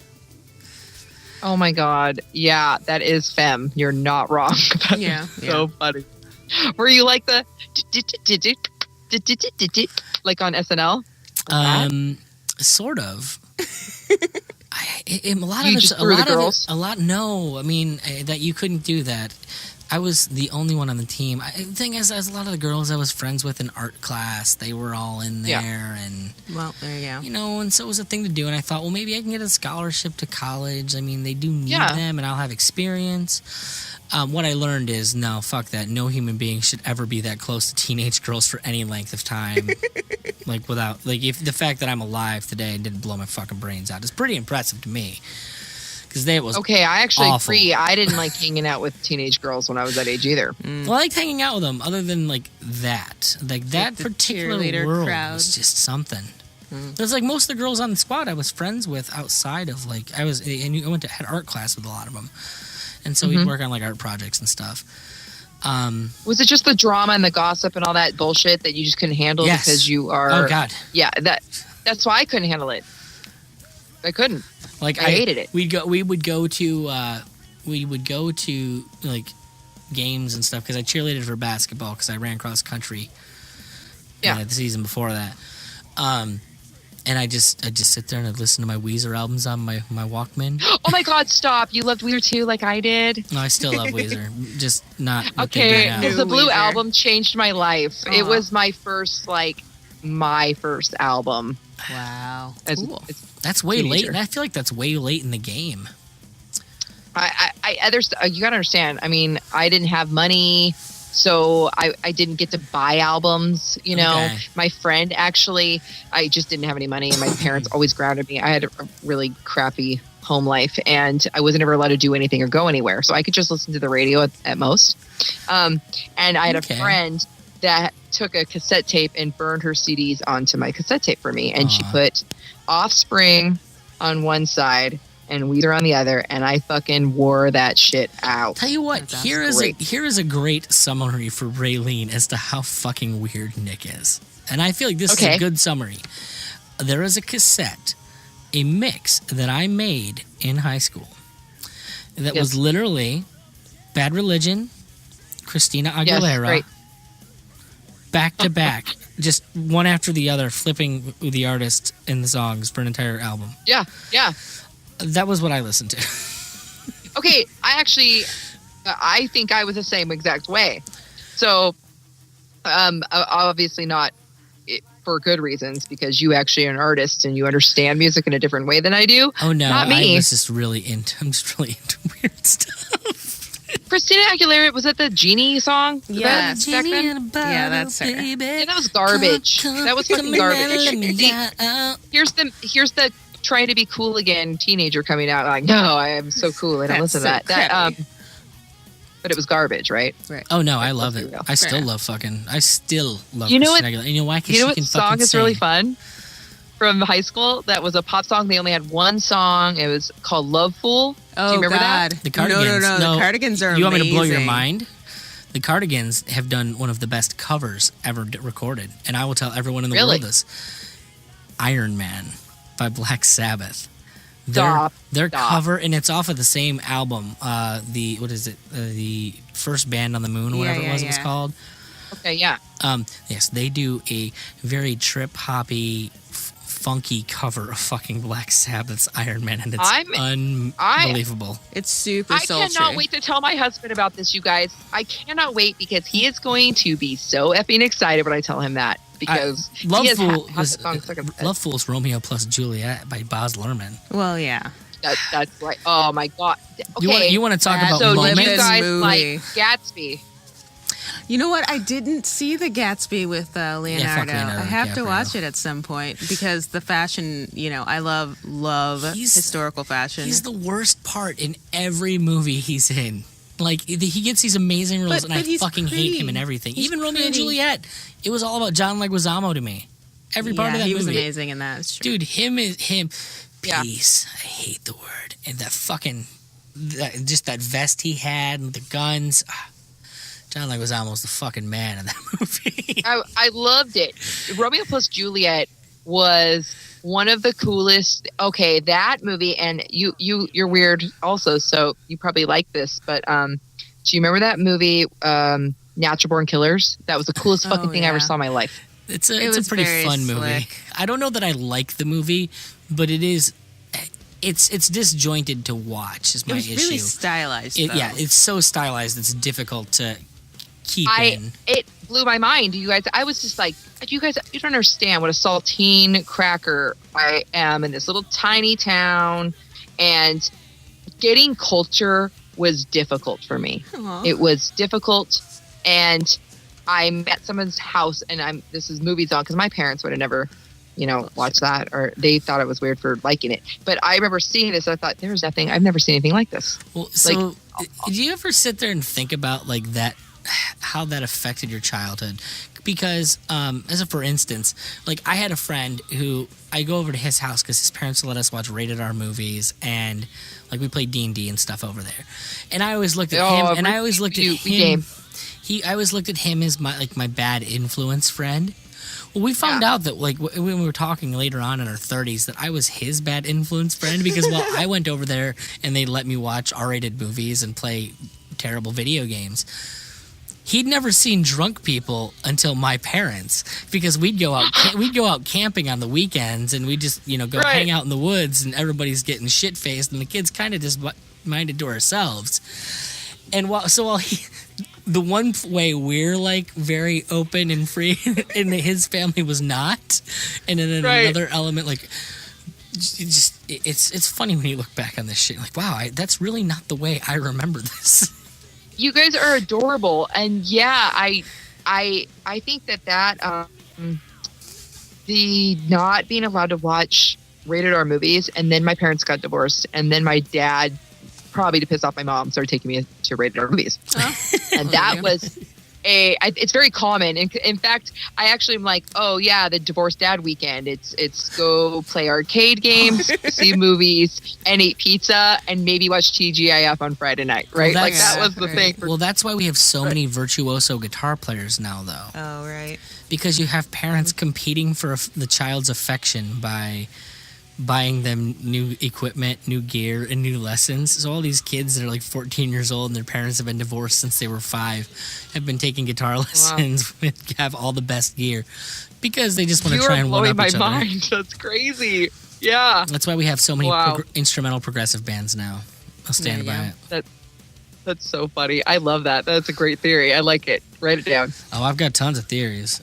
Oh my God. Yeah, that is femme. You're not wrong. So funny. Were you like the like on SNL? Sort of. No, I mean that you couldn't do that. I was the only one on the team. The thing is, as a lot of the girls I was friends with in art class, they were all in there, and well, there you go. You know, and so it was a thing to do. And I thought, well, maybe I can get a scholarship to college. I mean, they do need them, and I'll have experience. What I learned is, no, fuck that. No human being should ever be that close to teenage girls for any length of time. If the fact that I'm alive today and didn't blow my fucking brains out is pretty impressive to me. Because it was okay. I actually awful. agree. I didn't like hanging out with teenage girls when I was that age either. Well, I liked hanging out with them. Other than that particular world crowd was just something. There's like most of the girls on the squad I was friends with outside of I went to art class with a lot of them, and so we'd work on like art projects and stuff. Was it just the drama and the gossip and all that bullshit that you just couldn't handle Yes. because you are? Oh God. Yeah, that's why I couldn't handle it. I couldn't. Like I hated it. We would go to like games and stuff because I cheerleaded for basketball because I ran cross country. Yeah. The season before that. And I just sit there and I'd listen to my Weezer albums on my Walkman. Oh my God! Stop! You loved Weezer too, like I did. No, I still love Weezer, just not. What they Okay, do now. because the Blue Weezer. album changed my life. It was my first album. Wow. As Cool. That's way late. teenager. And I feel like that's way late in the game. You gotta understand. I mean, I didn't have money, so I didn't get to buy albums. You know, Okay. my friend actually, I just didn't have any money, and my parents always grounded me. I had a really crappy home life, and I wasn't ever allowed to do anything or go anywhere, so I could just listen to the radio at most. And I had Okay. a friend that took a cassette tape and burned her CDs onto my cassette tape for me, and she Aw. put Offspring on one side and Weezer on the other, and I fucking wore that shit out. Tell you what, That here sounds is a great summary for Raylene as to how fucking weird Nick is, and I feel like this is Okay. a good summary. There is a cassette, a mix that I made in high school that was Yes. literally Bad Religion, Christina Yes, Aguilera, right. back to back, just one after the other, flipping the artist and the songs for an entire album. Yeah, yeah. That was what I listened to. Okay, I think I was the same exact way. So, obviously not for good reasons, because you actually are an artist and you understand music in a different way than I do. Oh no, Not me. I'm just really into weird stuff. Christina Aguilera, was that the Genie song? Was Yes. that back then? Yeah, that's her. Yeah, that was garbage. That was fucking garbage. Here's the trying to be cool again teenager coming out like, no, I am so cool. I don't That's listen to so that. crappy. But it was garbage, right? Oh no, I love Let's it. be real. I still Yeah. love You know Christina Aguilera. You know why? 'Cause You know she what can song fucking is really sing. fun from high school? That was a pop song. They only had one song. It was called Love Fool. Oh, Do you remember God. that? The Cardigans. No. The Cardigans are You want me to blow your amazing. mind? The Cardigans have done one of the best covers ever recorded, and I will tell everyone in the Really? world this. Iron Man by Black Sabbath. Stop. Their Stop. cover, and it's off of the same album. The First Band on the Moon, or whatever it was called. Okay, yeah. Yes, they do a very trip hoppy, funky cover of fucking Black Sabbath's Iron Man, and it's unbelievable. It's super I sultry. cannot wait to tell my husband about this, you guys. I cannot wait because he is going to be so effing excited when I tell him that. Because Love he has Fool half is the song stuck in his head. Love Fool's Romeo plus Juliet by Baz Luhrmann. Well, yeah. That's right. Oh my god. Okay. You want to talk about so do moments? you guys movie. like Gatsby? You know what? I didn't see the Gatsby with Leonardo. Leonardo I have to DiCaprio. watch it at some point because the fashion, I love historical fashion. He's the worst part in every movie he's in. Like, he gets these amazing roles, and I he's fucking hate him pretty. in everything. He's Even Romeo and pretty. Juliet. It was all about John Leguizamo to me. Every part of that he movie. was amazing in that. It's true. Dude, him. Yeah. Peace. I hate the word. And just that vest he had and the guns. John Leguizamo was the fucking man in that movie. I loved it. Romeo plus Juliet was one of the coolest. Okay, that movie, and you're weird also, so you probably like this. But do you remember that movie, Natural Born Killers? That was the coolest fucking thing I ever yeah. saw in my life. It's It a was pretty very fun movie. slick. I don't know that I like the movie, but it's disjointed to watch is It my was issue. really stylized. though. It's so stylized it's difficult to keep in. It blew my mind, you guys. I was just like, you don't understand what a saltine cracker I am in this little tiny town, and getting culture was difficult for me. Aw. It was difficult, and I met someone's house, and this is movies on because my parents would have never, watched that, or they thought it was weird for liking it. But I remember seeing this. I thought, there's nothing. I've never seen anything like this. Well, so did you ever sit there and think about like that, how that affected your childhood? Because for instance, like I had a friend who I go over to his house because his parents let us watch rated R movies, and like we played D&D and stuff over there. And I always looked at him, and I always looked at him. Game. I always looked at him as my bad influence friend. Well, we found out that like when we were talking later on in our 30s that I was his bad influence friend because while I went over there and they let me watch R-rated movies and play terrible video games, he'd never seen drunk people until my parents, because we'd go out camping on the weekends and we'd just go hang out in the woods and everybody's getting shit faced and the kids kind of just minded to ourselves. And while the one way we're like very open and free, and his family was not, and then another element like it's funny when you look back on this shit like, wow, that's really not the way I remember this. You guys are adorable, and I think that the not being allowed to watch rated R movies, and then my parents got divorced, and then my dad, probably to piss off my mom, started taking me to rated R movies. And that was it's very common. In fact, I actually am like, oh yeah, the divorced dad weekend. It's go play arcade games, see movies, and eat pizza, and maybe watch TGIF on Friday night, right? Well, like that was the thing. Well, that's why we have so many virtuoso guitar players now, though. Oh, right. Because you have parents competing for the child's affection by buying them new equipment, new gear, and new lessons. So all these kids that are like 14 years old and their parents have been divorced since they were 5 have been taking guitar lessons, have all the best gear because they just want to try and one up each other. You are blowing my mind. That's crazy. Yeah. That's why we have so many instrumental progressive bands now. I'll stand by it. That's so funny. I love that. That's a great theory. I like it. Write it down. Oh, I've got tons of theories.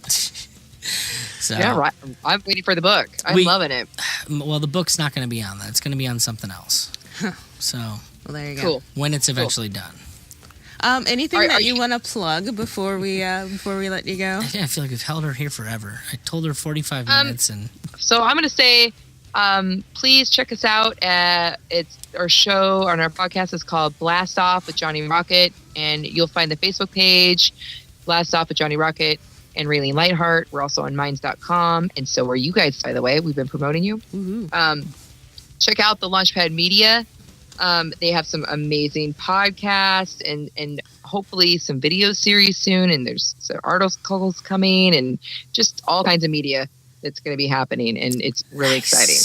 So, yeah, right. I'm waiting for the book. I'm loving it. Well, the book's not going to be on that. It's going to be on something else. So, well, there you go. Cool. When it's eventually done. Anything that you want to plug before we let you go? Yeah, I feel like we've held her here forever. I told her 45 minutes, and so I'm going to say, please check us out. It's our show on our podcast is called Blast Off with Johnny Rocket, and you'll find the Facebook page, Blast Off with Johnny Rocket and Raylene Lightheart. We're also on minds.com, and so are you guys, by the way. We've been promoting you. Mm-hmm. Check out the Launchpad Media. They have some amazing podcasts and hopefully some video series soon, and there's some articles coming and just all kinds of media that's going to be happening, and it's really exciting.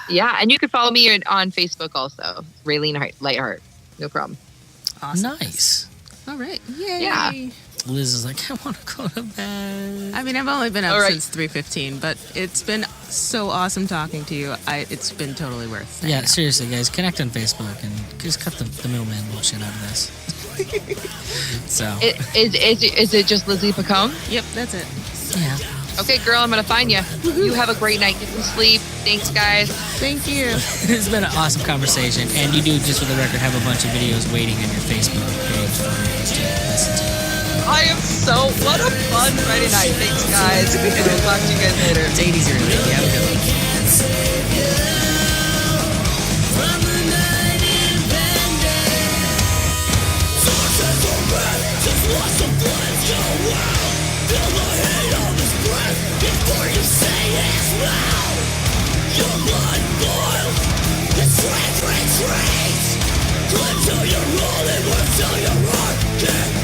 Yeah, and you can follow me on Facebook also, Raylene Lightheart. No problem. Awesome. Nice. All right. Yay. Yeah. Liz is like, I want to go to bed. I mean, I've only been up since 3:15, but it's been so awesome talking to you. It's been totally worth it. Yeah, seriously, guys, connect on Facebook and just cut the middleman bullshit out of this. So, is it just Lizzie Pacone? Yep, that's it. Yeah. Okay, girl, I'm gonna find you. You have a great night. Get some sleep. Thanks, guys. Thank you. It's been an awesome conversation, and you do, just for the record, have a bunch of videos waiting on your Facebook page for us to listen to. I am what a fun Friday night. Thanks, guys. And we'll talk to you guys later. It's 80s here today. Have a good one. Until you're rolling, until your heart can't